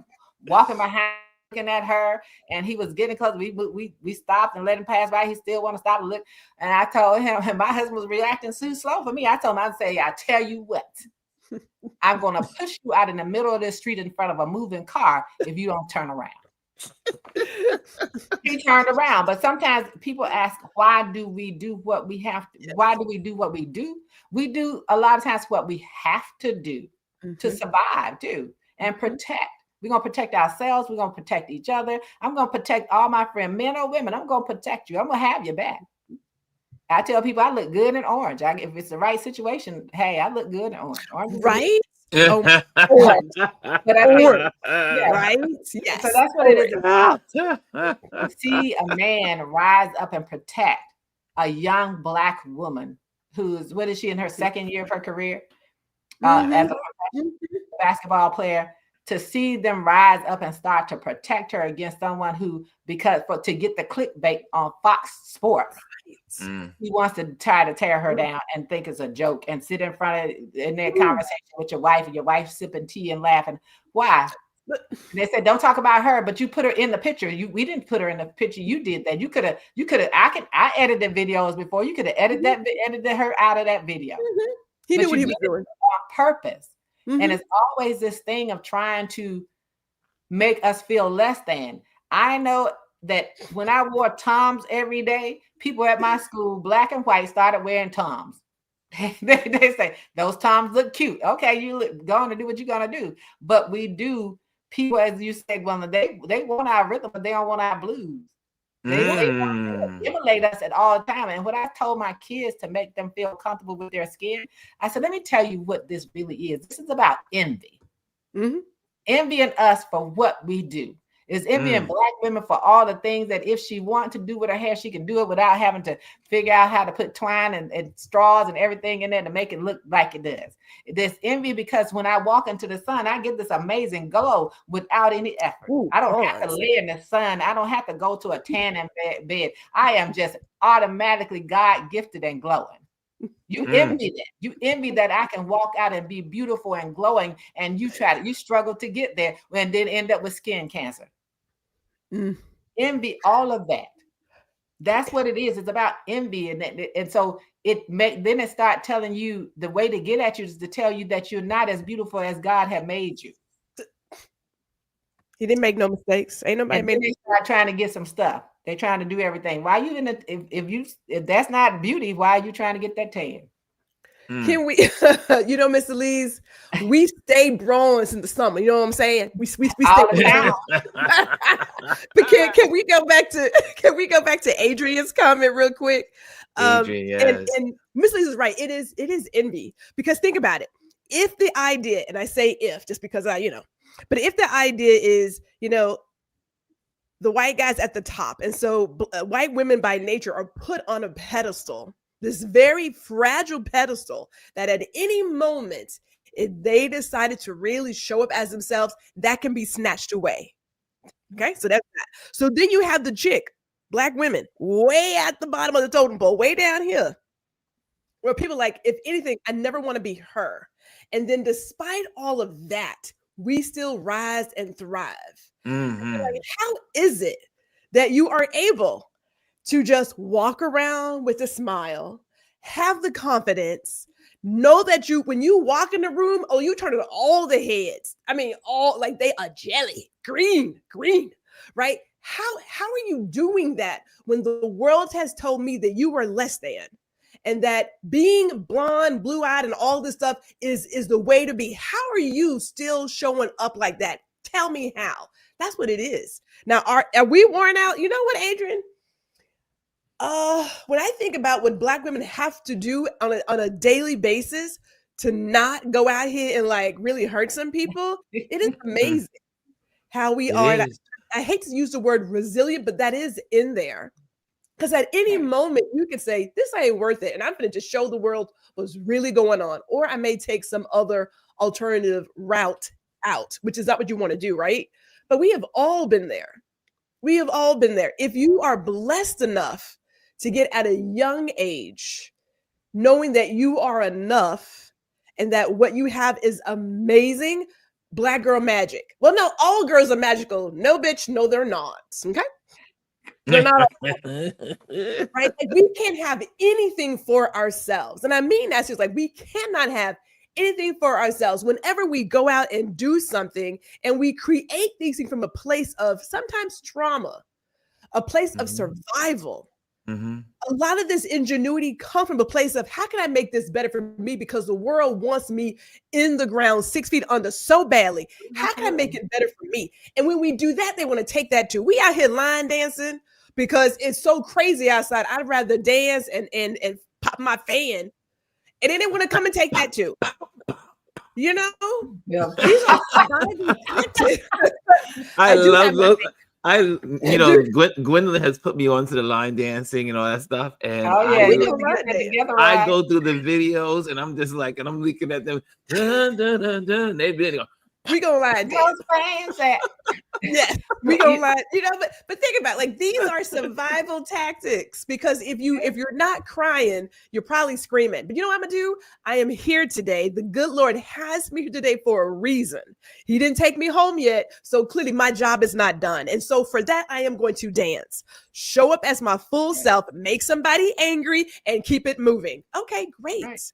walking behind, looking at her, and he was getting close. We stopped and let him pass by. He still want to stop and look. And I told him, and my husband was reacting too slow for me. I told him, I'd say, I tell you what, I'm going to push you out in the middle of the street in front of a moving car if you don't turn around. He turned around. But sometimes people ask, why do we do what we have to? Why do we do what we do? We do a lot of times what we have to do to survive too, and protect. We're going to protect ourselves. We're going to protect each other. I'm going to protect all my friends, men or women. I'm going to protect you. I'm going to have your back. I tell people I look good in orange. If it's the right situation, hey, I look good in orange. Right? But right? Yes. So that's what it is about. To see a man rise up and protect a young Black woman who's, what is she, in her second year of her career as a professional basketball player, to see them rise up and start to protect her against someone who, to get the clickbait on Fox Sports, he wants to try to tear her down and think it's a joke, and sit in their conversation with your wife, and your wife sipping tea and laughing. Why? They said, don't talk about her, but you put her in the picture. We didn't put her in the picture. You did that. You could have, I edited videos before. You could have edited her out of that video. He but knew what he was doing on purpose. And it's always this thing of trying to make us feel less than. I know that when I wore Toms every day, people at my school, black and white, started wearing Toms. They say, those Toms look cute. Okay, you going to do what you're going to do. But we do, people, as you said, well, they want our rhythm, but they don't want our blues. They want to emulate us at all time. And what I told my kids to make them feel comfortable with their skin, I said, let me tell you what this really is. This is about envy. Envying us for what we do. Is envying black women for all the things that if she wants to do with her hair, she can do it without having to figure out how to put twine and straws and everything in there to make it look like it does. This envy because when I walk into the sun, I get this amazing glow without any effort. I don't have to lay in the sun. I don't have to go to a tanning bed. I am just automatically God gifted and glowing. You envy that. You envy that I can walk out and be beautiful and glowing, and you struggle to get there and then end up with skin cancer. Envy all of that. That's what it is. It's about envy, and so then it start telling you the way to get at you is to tell you that you're not as beautiful as God had made you. He didn't make no mistakes. Ain't nobody made. They start trying to get some stuff. They're trying to do everything. Why you in the if that's not beauty? Why are you trying to get that tan? Can we, Mr. Lee's, we stay bronze in the summer. You know what I'm saying? We stay down. But can we go back to Adrian's comment real quick? Adrian, yes. And Miss Lee's is right. It is envy, because think about it. If the idea, and I say if just because but if the idea is, the white guys at the top, and so white women by nature are put on a pedestal, this very fragile pedestal that at any moment, if they decided to really show up as themselves, that can be snatched away. Okay, so that's that. So then you have the chick, black women, way at the bottom of the totem pole, way down here, where people like, if anything, I never want to be her. And then despite all of that, we still rise and thrive. Like, how is it that you are able to just walk around with a smile, have the confidence, know that when you walk in the room, you turn on all the heads. I mean, all like they are jelly, green, right? How are you doing that when the world has told me that you are less than, and that being blonde, blue-eyed, and all this stuff is the way to be? How are you still showing up like that? Tell me how. That's what it is. Now, are we worn out? You know what, Adrian? When I think about what Black women have to do on a daily basis to not go out here and like really hurt some people, it is amazing how we are. I hate to use the word resilient, but that is in there. Because at any moment you could say, this ain't worth it, and I'm going to just show the world what's really going on. Or I may take some other alternative route out, which is not what you want to do, right? But we have all been there. We have all been there. If you are blessed enough to get at a young age, knowing that you are enough and that what you have is amazing, Black girl magic. Well, no, all girls are magical. No, bitch, no, they're not. Okay? They're not. Right? Like, we can't have anything for ourselves. And I mean, that's just like, we cannot have anything for ourselves whenever we go out and do something and we create these things from a place of sometimes trauma, a place of survival. A lot of this ingenuity comes from a place of, how can I make this better for me? Because the world wants me in the ground 6 feet under so badly. How can I make it better for me? And when we do that, they want to take that too. We out here line dancing because it's so crazy outside. I'd rather dance and pop my fan. And then they want to come and take that too. You know? Yeah. These are I love those. Gwendolyn has put me onto the line dancing and all that stuff. And I go through the videos and I'm just like, and I'm looking at them. Dun, dun, dun, dun. They go, We gonna lie and dance. Spain said, Yes, we gonna lie, but think about it, like these are survival tactics, because if you're not crying, you're probably screaming. But you know what I'm gonna do? I am here today. The good Lord has me here today for a reason. He didn't take me home yet, so clearly my job is not done. And so for that, I am going to dance, show up as my full self, make somebody angry, and keep it moving. Okay, great. Right.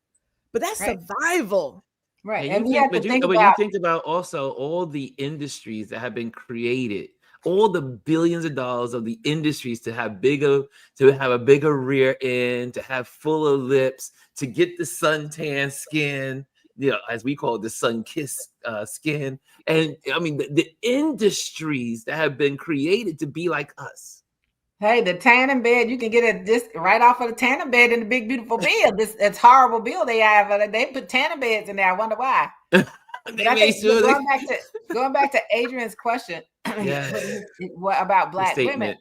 But that's Right. survival. Right. And And we have to think but about, you think about also all the industries that have been created, all the billions of dollars of the industries to have a bigger rear end, to have fuller lips, to get the suntan skin, as we call it, the sun kiss skin. And I mean, the industries that have been created to be like us. hey, the tanning bed, you can get it just right off of the tanning bed in the big, beautiful bill. It's horrible bill they have. They put tanning beds in there. I wonder why. But I think going back to Adrian's question, what about Black women?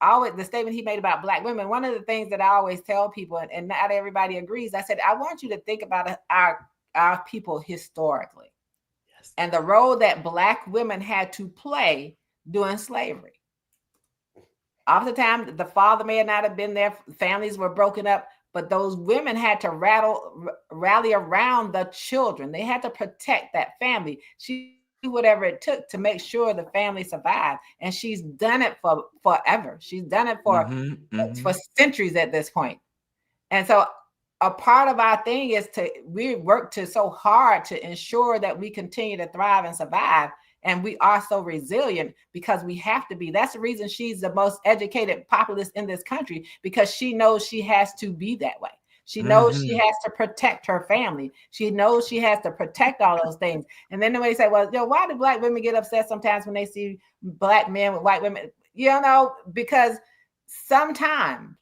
Always the statement he made about Black women. One of the things that I always tell people, and not everybody agrees, I said, I want you to think about our people historically, yes, and the role that Black women had to play during slavery. Oftentimes, the father may not have been there, families were broken up, but those women had to rally around the children. They had to protect that family. She did whatever it took to make sure the family survived. And she's done it for forever. She's done it for centuries at this point. And so a part of our thing is we work so hard to ensure that we continue to thrive and survive. And we are so resilient because we have to be. That's the reason she's the most educated populace in this country, because she knows she has to be that way. She knows she has to protect her family. She knows she has to protect all those things. And then they say, well, why do Black women get upset sometimes when they see Black men with white women? Because sometimes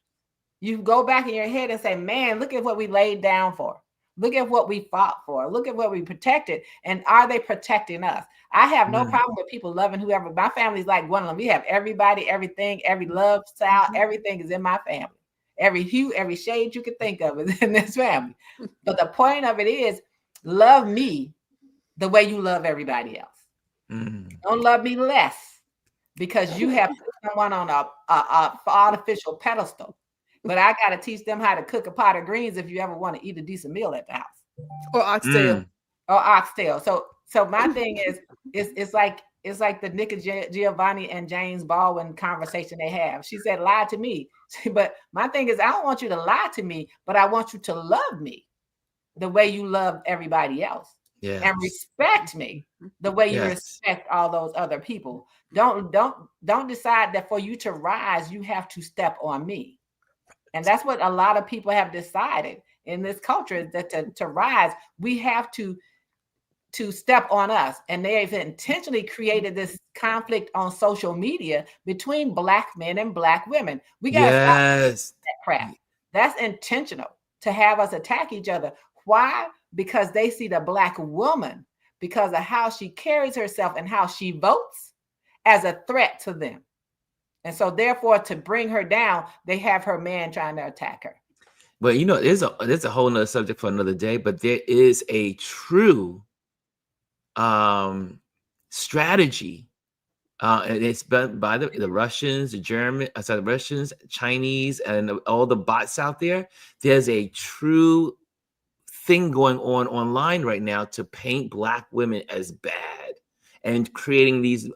you go back in your head and say, man, look at what we laid down for. Look at what we fought for. Look at what we protected. And are they protecting us? I have no problem with people loving whoever. My family's like one of them. We have everybody, everything, every love style, everything is in my family. Every hue, every shade you could think of is in this family. But the point of it is, love me the way you love everybody else. Don't love me less because you have put someone on a artificial pedestal. But I got to teach them how to cook a pot of greens if you ever want to eat a decent meal at the house. Or oxtail. So my thing is, it's like the Nick Giovanni and James Baldwin conversation they have. She said, lie to me. But my thing is, I don't want you to lie to me, but I want you to love me the way you love everybody else. Yes. And respect me the way you respect all those other people. Don't decide that for you to rise, you have to step on me. And that's what a lot of people have decided in this culture, is that to rise, we have to step on us. And they have intentionally created this conflict on social media between Black men and Black women. We got to stop that crap. That's intentional to have us attack each other. Why? Because they see the Black woman, because of how she carries herself and how she votes, as a threat to them. And so therefore, to bring her down, they have her man trying to attack her. Well, there's a whole nother subject for another day, but there is a true strategy. And it's been by the Russians, the Russians, Chinese, and all the bots out there. There's a true thing going on online right now to paint Black women as bad and creating these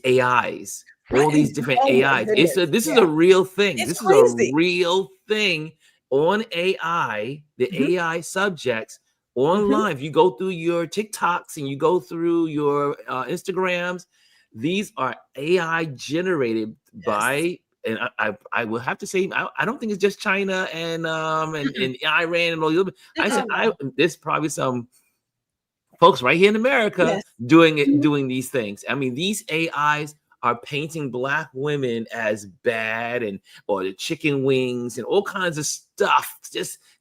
AIs. All these different AIs. This is a real thing. This is a real thing on AI, the AI subjects online. If you go through your TikToks and you go through your Instagrams, these are AI generated by, and I will have to say, I don't think it's just China and Iran and all the other. I said, there's probably some folks right here in America doing these things. I mean, these AIs are painting Black women as bad, or the chicken wings and all kinds of stuff,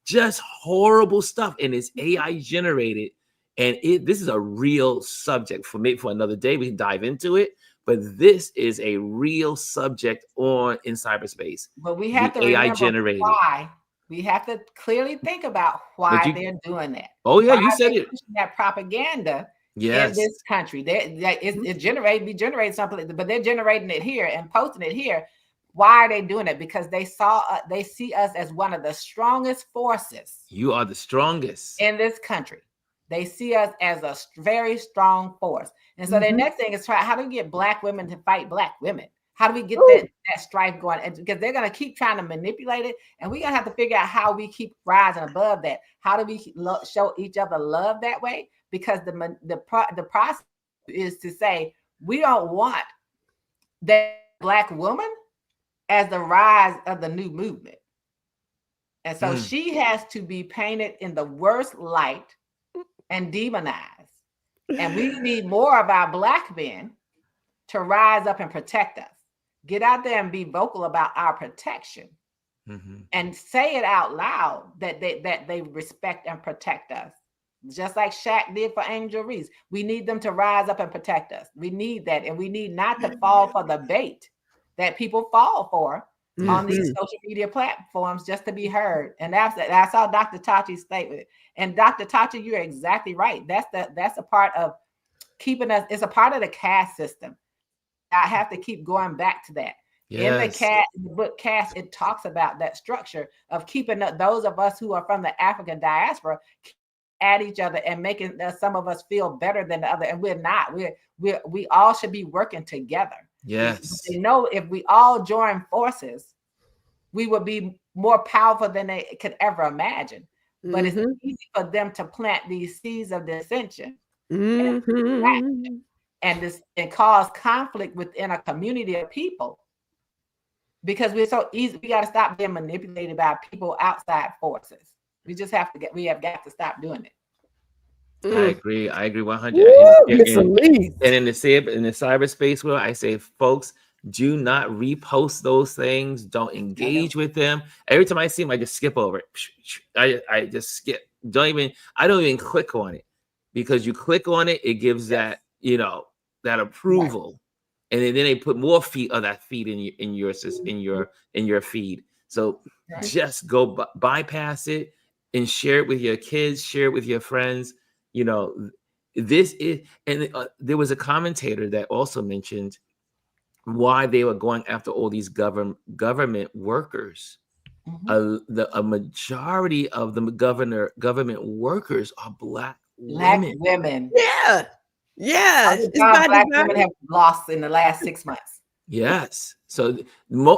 just horrible stuff. And it's AI generated. And this is a real subject for another day. We can dive into it, but this is a real subject in cyberspace. But we have to AI generated. Why. We have to clearly think about why they're doing that. Oh yeah, you said it. That propaganda in Yes. this country. It's generating something, but they're generating it here and posting it here. Why are they doing it? Because they see us as one of the strongest forces. You are the strongest in this country. They see us as a very strong force. And so their next thing is how do we get Black women to fight Black women? How do we get that strife going? And because they're going to keep trying to manipulate it. And we're going to have to figure out how we keep rising above that. How do we show each other love that way? Because the process is to say, we don't want that Black woman as the rise of the new movement. And so she has to be painted in the worst light and demonized. And we need more of our Black men to rise up and protect us. Get out there and be vocal about our protection. And say it out loud that they respect and protect us. Just like Shaq did for Angel Reese. We need them to rise up and protect us. We need that. And we need not to fall for the bait that people fall for on these social media platforms just to be heard. And I saw Dr. Tachi's statement. And Dr. Tachi, you're exactly right. That's a part of keeping us. It's a part of the caste system. I have to keep going back to that. Yes. In the book Caste, it talks about that structure of keeping those of us who are from the African diaspora at each other and making some of us feel better than the other. And we're not. We all should be working together. Yes. They know if we all join forces, we would be more powerful than they could ever imagine. But it's easy for them to plant these seeds of dissension and cause conflict within a community of people because we're so easy. We got to stop being manipulated by people outside forces. We have got to stop doing it. I agree 100. And in the cyberspace world, I say, folks, do not repost those things. Don't engage with them. Every time I see them, I just skip over it. I just skip. I don't even click on it, because you click on it, it gives that that approval, and then they put more feet of that feed in your feed. So just go bypass it and share it with your kids, share it with your friends. This is, and there was a commentator that also mentioned why they were going after all these government workers. A majority of the government workers are Black women. Yeah. Black women have lost in the last 6 months. Yes. So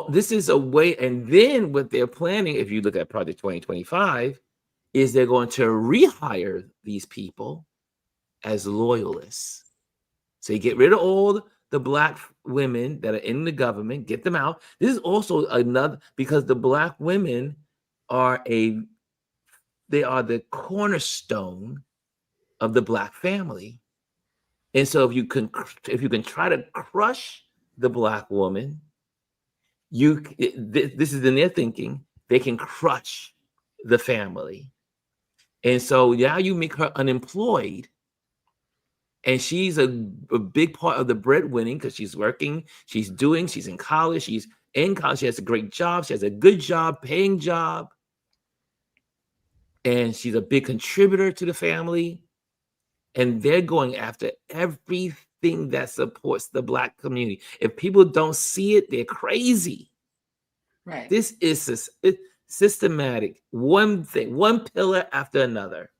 this is a way. And then what they're planning, if you look at Project 2025, is they're going to rehire these people as loyalists. So you get rid of all the Black women that are in the government, get them out. This is also another, because the Black women are the cornerstone of the Black family. And so if you can try to crush the Black woman, this is in their thinking, they can crush the family. And so now you make her unemployed, and she's a big part of the breadwinning because she's working, she's in college, she has a great job, she has a good job, paying job, and she's a big contributor to the family. And they're going after everything that supports the Black community. If people don't see it, they're crazy. Right. This is systematic. One pillar after another.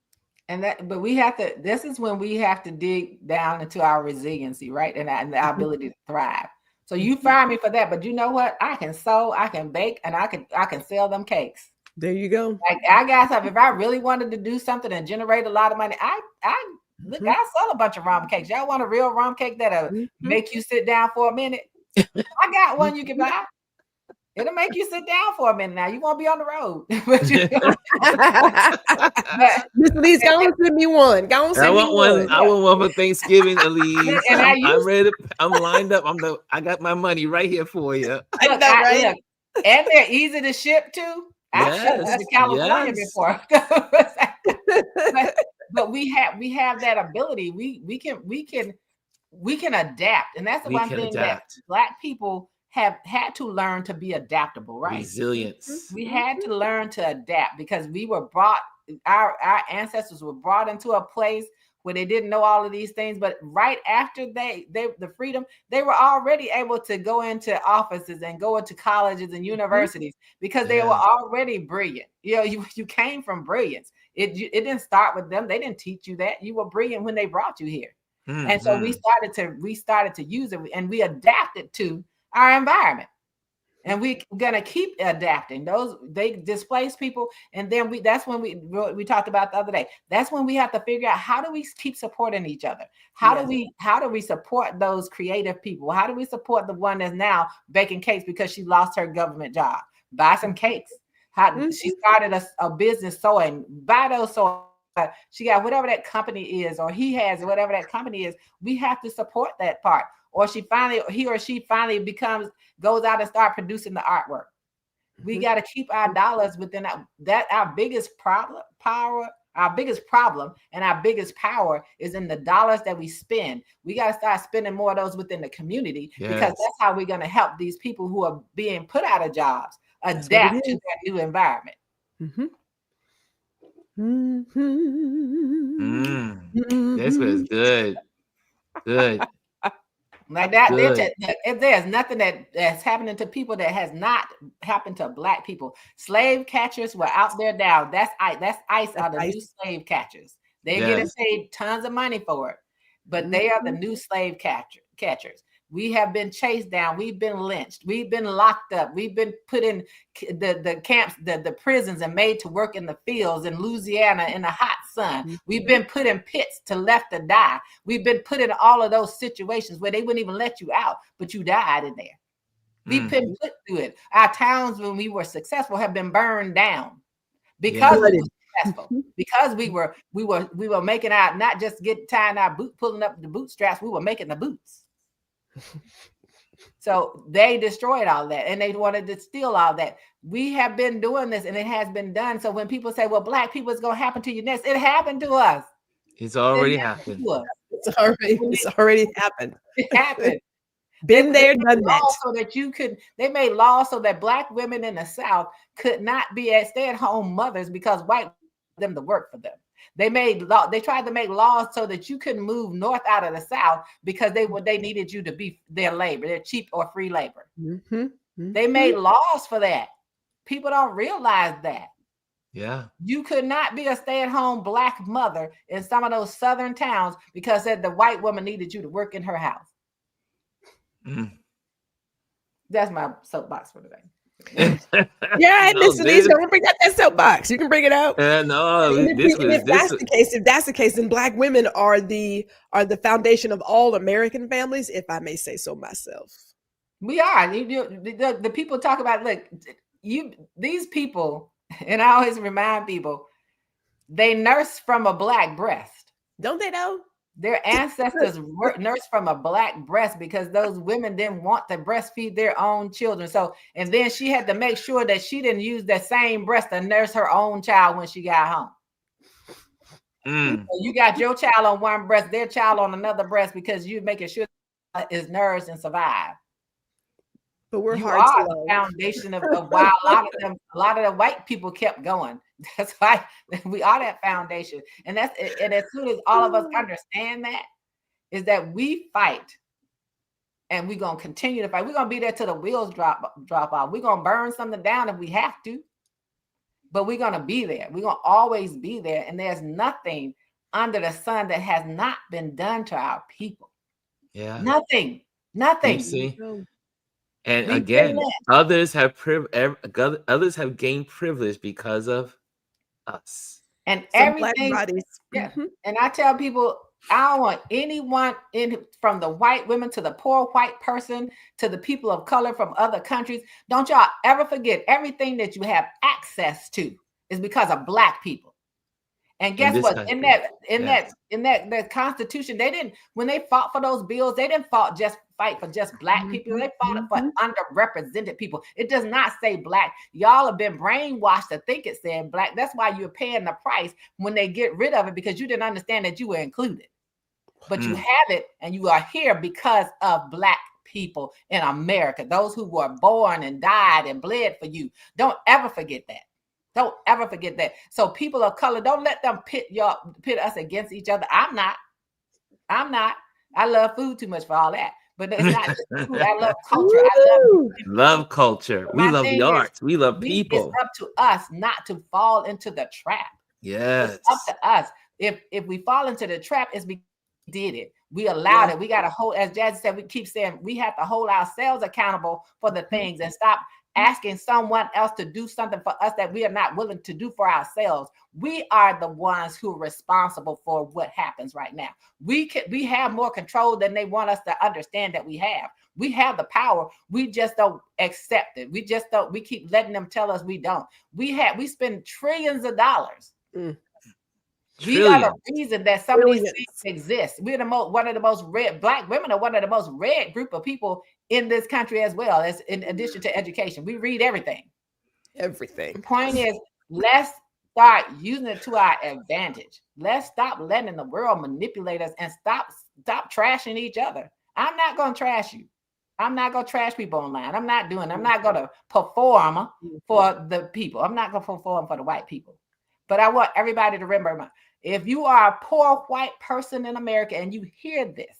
This is when we have to dig down into our resiliency, right? And our ability to thrive. So you fire me for that, but you know what? I can sew, I can bake, and I can sell them cakes. There you go. Like I got something. If I really wanted to do something and generate a lot of money, I sell a bunch of rum cakes. Y'all want a real rum cake that'll make you sit down for a minute? I got one you can buy. It'll make you sit down for a minute. Now you won't be on the road. Miss Elise, go and send me one. Go and send me one. I want one for Thanksgiving, Elise. I'm ready. I'm lined up. I got my money right here for you. Look, and they're easy to ship too. I've shipped to California before. but we have that ability. We can adapt, and that's the one thing that Black people have had to learn to be adaptable, right? Resilience. We had to learn to adapt because we were our ancestors were brought into a place where they didn't know all of these things, but right after the freedom, they were already able to go into offices and go into colleges and universities because they were already brilliant. You know, you came from brilliance. It didn't start with them. They didn't teach you that. You were brilliant when they brought you here. And so we started to use it, and we adapted to our environment. And we're gonna keep adapting. They displace people, and then that's when we talked about the other day. That's when we have to figure out, how do we keep supporting each other? How do we support those creative people? How do we support the one that's now baking cakes because she lost her government job? Buy some cakes. She started a business sewing. Buy those sewing. She got whatever that company is, or he has whatever that company is. We have to support that part. Or he or she finally goes out and start producing the artwork. We got to keep our dollars within that. Our biggest problem and our biggest power is in the dollars that we spend. We got to start spending more of those within the community, because that's how we're going to help these people who are being put out of jobs adapt to that new environment. This was good. Good. Like that, if there's nothing that's happening to people that has not happened to Black people. Slave catchers were out there now. That's ICE are the new slave catchers. They're getting paid tons of money for it, but they are the new slave catchers. We have been chased down. We've been lynched. We've been locked up. We've been put in the camps, the prisons, and made to work in the fields in Louisiana in the hot sun. We've been put in pits to left to die. We've been put in all of those situations where they wouldn't even let you out, but you died in there. We've been put through it. Our towns, when we were successful, have been burned down because we were successful. Because we were making out, not just tying our boot, pulling up the bootstraps. We were making the boots. So they destroyed all that, and they wanted to steal all that. We have been doing this, and it has been done. So when people say, well, Black people, is going to happen to you next, it happened to us. It's already happened. It's already happened. It happened. Been there, done that. So that they made laws so that Black women in the South could not be stay-at-home mothers because white them to work for them. They tried to make laws so that you couldn't move north out of the South because they needed you to be their labor, their cheap or free labor. They made laws for that. People don't realize that. Yeah. You could not be a stay-at-home Black mother in some of those southern towns because the white woman needed you to work in her house. That's my soapbox for today. Listen, don't bring out that soapbox. You can bring it out. If that's the case, then Black women are the foundation of all American families, if I may say so myself. We are. The people talk about, look, these people, and I always remind people, they nurse from a Black breast. Don't they know? Their ancestors nursed from a Black breast because those women didn't want to breastfeed their own children. So, and then she had to make sure that she didn't use that same breast to nurse her own child when she got home. So you got your child on one breast, their child on another breast, because you're making sure is nourished and survive. But we're you hard are to the foundation of why a lot of the white people kept going. That's why we are that foundation. And as soon as all of us understand that, is that we fight, and we're gonna continue to fight. We're gonna be there till the wheels drop off. We're gonna burn something down if we have to, but we're gonna be there. We're gonna always be there. And there's nothing under the sun that has not been done to our people. Yeah. Nothing. You see? And again, others have gained privilege because of us. And everything. And I tell people, I don't want anyone from the white women to the poor white person to the people of color from other countries. Don't y'all ever forget, everything that you have access to is because of Black people. And guess what? In that Constitution, when they fought for those bills, they didn't fight for just Black people. They fought for underrepresented people. It does not say Black. Y'all have been brainwashed to think it said Black. That's why you're paying the price when they get rid of it, because you didn't understand that you were included. But you have it, and you are here because of Black people in America. Those who were born and died and bled for you. Don't ever forget that. Don't ever forget that. So people of color, don't let them pit us against each other. I'm not. I love food too much for all that. But it's not just food. I love culture. Love culture. We love the arts. We love It's people. up to us not to fall into the trap. Yes. It's up to us. If we fall into the trap, it's because we did it. We allowed it. We got to hold, as Jazzy said, we keep saying we have to hold ourselves accountable for the things and stop asking someone else to do something for us that we are not willing to do for ourselves. We are the ones who are responsible for what happens right now. We have more control than they want us to understand that we have. We have the power. We just don't accept it. We keep letting them tell us we don't. We spend trillions of dollars. We are the reason that some of these things exist. We're one of the most red. Black women are one of the most read group of people in this country, as well as in addition to education. We read everything. Everything. The point is, let's start using it to our advantage. Let's stop letting the world manipulate us and stop trashing each other. I'm not going to trash you. I'm not going to trash people online. I'm not going to perform for the people. I'm not going to perform for the white people. But I want everybody to remember, if you are a poor white person in America and you hear this,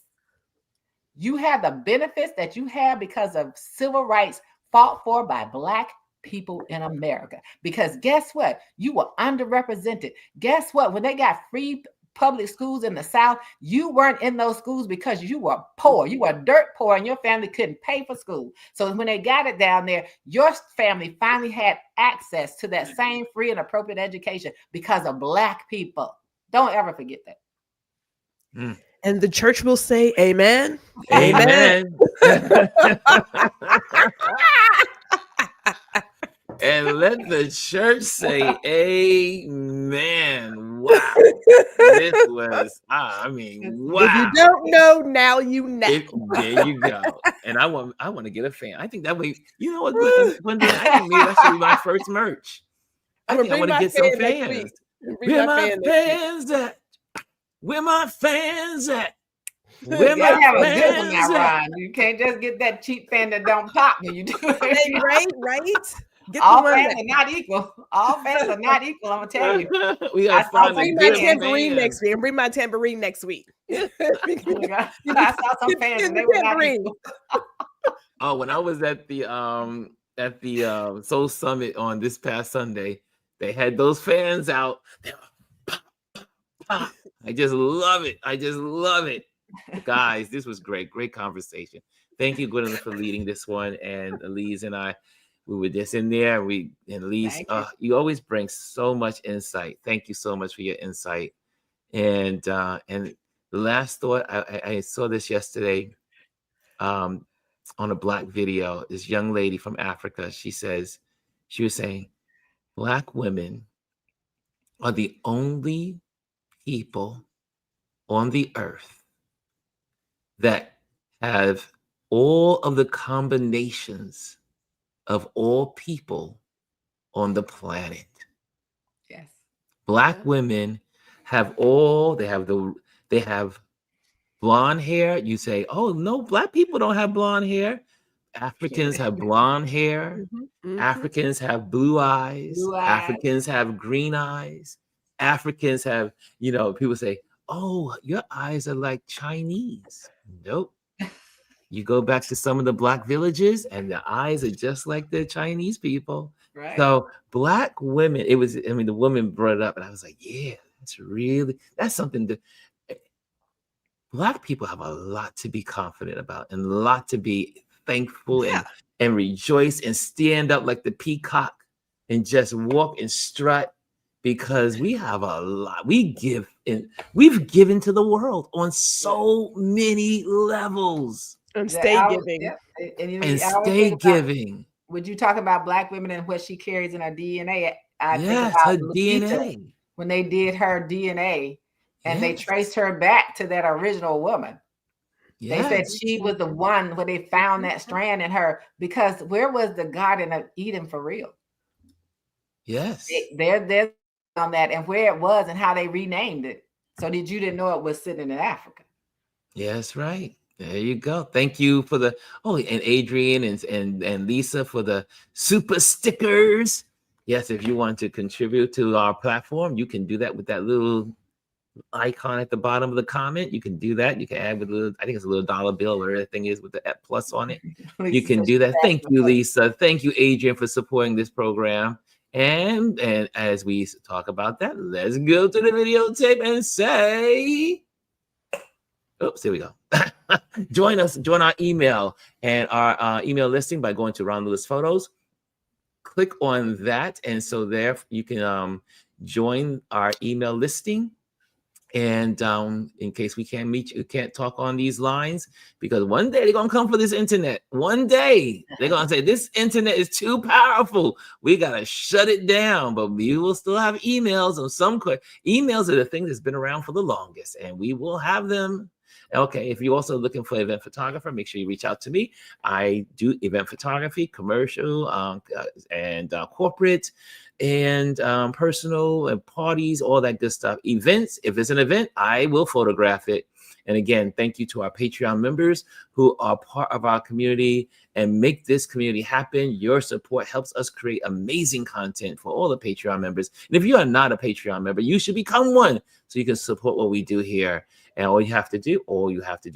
you have the benefits that you have because of civil rights fought for by Black people in America. Because guess what? You were underrepresented. Guess what? When they got free public schools in the South, you weren't in those schools because you were poor. You were dirt poor and your family couldn't pay for school. So when they got it down there, your family finally had access to that same free and appropriate education because of Black people. Don't ever forget that. And the church will say, amen. Amen. And let the church say amen. Wow. This was, wow. If you don't know, now you know. There you go. And I want to get a fan. I think that way, you know what, Gwendolyn, I think maybe that should be my first merch. I want to get some fans. Where my fans at? Where my fans at? Where my have a good fans one now, Ron. You can't just get that cheap fan that don't pop when you do it. Right. All fans are not equal. All fans are not equal. I'm gonna tell you. We gotta find a good tambourine next week. Bring my tambourine next week. I saw some fans and they were not equal. Oh, when I was at the Soul Summit on this past Sunday, they had those fans out. I just love it. Guys, this was great conversation. Thank you, Gwendolyn, for leading this one, and Elise and I, we were just in there. And Elise, you always bring so much insight. Thank you so much for your insight. And the last thought, I saw this yesterday on a Black video. This young lady from Africa, she was saying, Black women are the only people on the earth that have all of the combinations of all people on the planet. Yes. Black women have they have blonde hair. You say, oh no, Black people don't have blonde hair. Africans have blonde hair. Africans have blue eyes. Africans have green eyes. Africans have, people say, oh, your eyes are like Chinese. Nope. You go back to some of the Black villages and the eyes are just like the Chinese people. Right. So Black women, the woman brought it up and I was like, yeah, that's something that Black people have a lot to be confident about and a lot to be thankful and rejoice and stand up like the peacock and just walk and strut, because we have a lot. We've given to the world on so many levels. And stay giving. And stay giving. Would you talk about Black women and what she carries in her DNA? I think about her Lupita, DNA. When they did her DNA and they traced her back to that original woman. They said she was the one where they found that strand in her, because where was the Garden of Eden for real? Yes. There's on that and where it was and how they renamed it. So you didn't know it was sitting in Africa. Yes, right. There you go. Thank you for and Adrian and Lisa for the super stickers. Yes, if you want to contribute to our platform, you can do that with that little icon at the bottom of the comment. You can do that. You can add with a little, I think it's a little dollar bill, whatever that thing is with the plus on it. You can do that. Thank you, Lisa. Thank you, Adrian, for supporting this program. And as we talk about that, let's go to the videotape and say, oops, here we go. Join our email and our email listing by going to Ron Lewis Photos. Click on that, and so there you can join our email listing. And in case we can't meet you, can't talk on these lines, because one day they're gonna come for this internet. One day they're gonna say this internet is too powerful. We gotta shut it down. But we will still have emails, and some emails are the thing that's been around for the longest, and we will have them. Okay, if you're also looking for an event photographer, make sure you reach out to me. I do event photography, commercial, and corporate, and personal, and parties, all that good stuff. Events, if it's an event, I will photograph it. And again, thank you to our Patreon members who are part of our community and make this community happen. Your support helps us create amazing content for all the Patreon members. And if you are not a Patreon member, you should become one so you can support what we do here. And all you have to do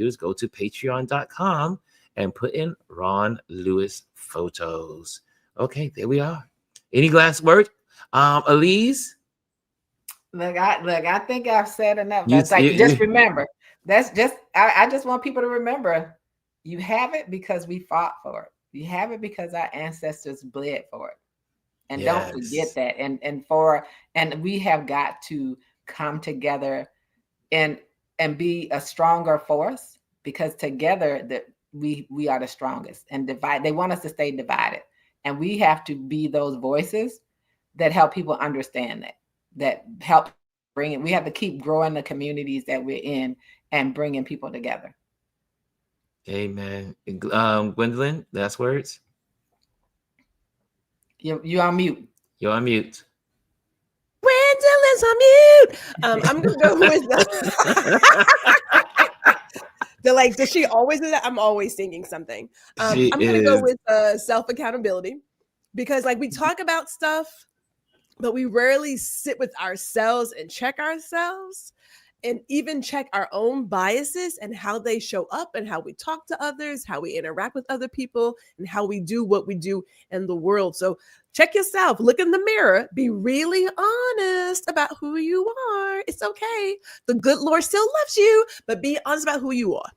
is go to patreon.com and put in Ron Lewis Photos. Okay, there we are. Any last word? Elise? Look, I think I've said enough. Just remember, I just want people to remember, you have it because we fought for it. You have it because our ancestors bled for it. And don't forget that. And we have got to come together and be a stronger force, because together that we are the strongest. And they want us to stay divided. And we have to be those voices that help people understand that help bring it. We have to keep growing the communities that we're in and bringing people together. Amen. Gwendolyn, last words? You're on mute. You're on mute. Gwendolyn's on mute. I'm going to go with does she always do that? I'm always thinking something. I'm going to go with self-accountability, because we talk about stuff, but we rarely sit with ourselves and check ourselves, and even check our own biases and how they show up, and how we talk to others, how we interact with other people, and how we do what we do in the world. So check yourself, look in the mirror, be really honest about who you are. It's okay. The good Lord still loves you, but be honest about who you are.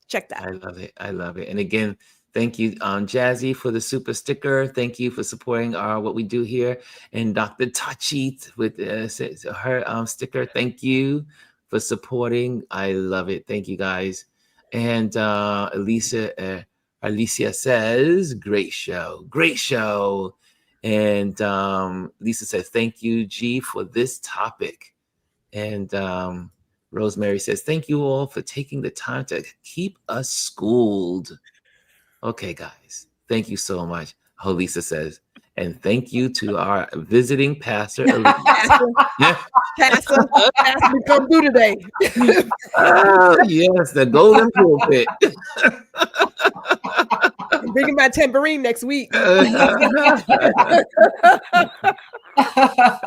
Check that. I love it. I love it. And again, thank you, Jazzy, for the super sticker. Thank you for supporting what we do here. And Dr. Tachi with her sticker. Thank you for supporting. I love it. Thank you, guys. And Alicia says, great show. Great show. And Lisa says, thank you, G, for this topic. And Rosemary says, thank you all for taking the time to keep us schooled. Okay, guys, thank you so much. Oh, Lisa says, and thank you to our visiting pastor, Elise. Pastor, come through today. Oh, yes, the golden pulpit. I'm bringing my tambourine next week.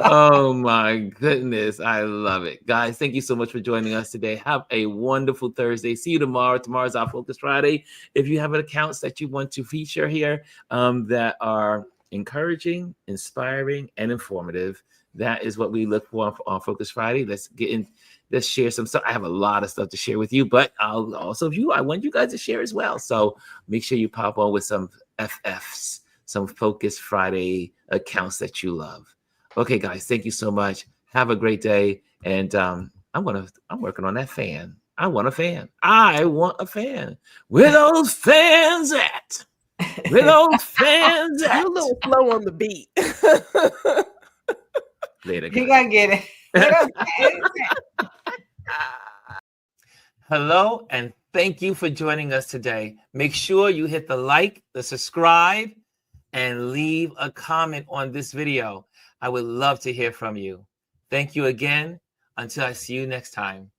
Oh my goodness, I love it. Guys, thank you so much for joining us today. Have a wonderful Thursday. See you tomorrow. Tomorrow's our Focus Friday. If you have accounts that you want to feature here that are encouraging, inspiring, and informative, that is what we look for on Focus Friday. Let's share some stuff. I have a lot of stuff to share with you, but I want you guys to share as well. So make sure you pop on with some FFs, some Focus Friday accounts that you love. Okay, guys, thank you so much. Have a great day. And I'm working on that fan. I want a fan. I want a fan. Where those fans at? Where those fans at? You're a little slow on the beat. Later, guys. You gotta get it. Hello, and thank you for joining us today. Make sure you hit the like, the subscribe, and leave a comment on this video. I would love to hear from you. Thank you again. Until I see you next time.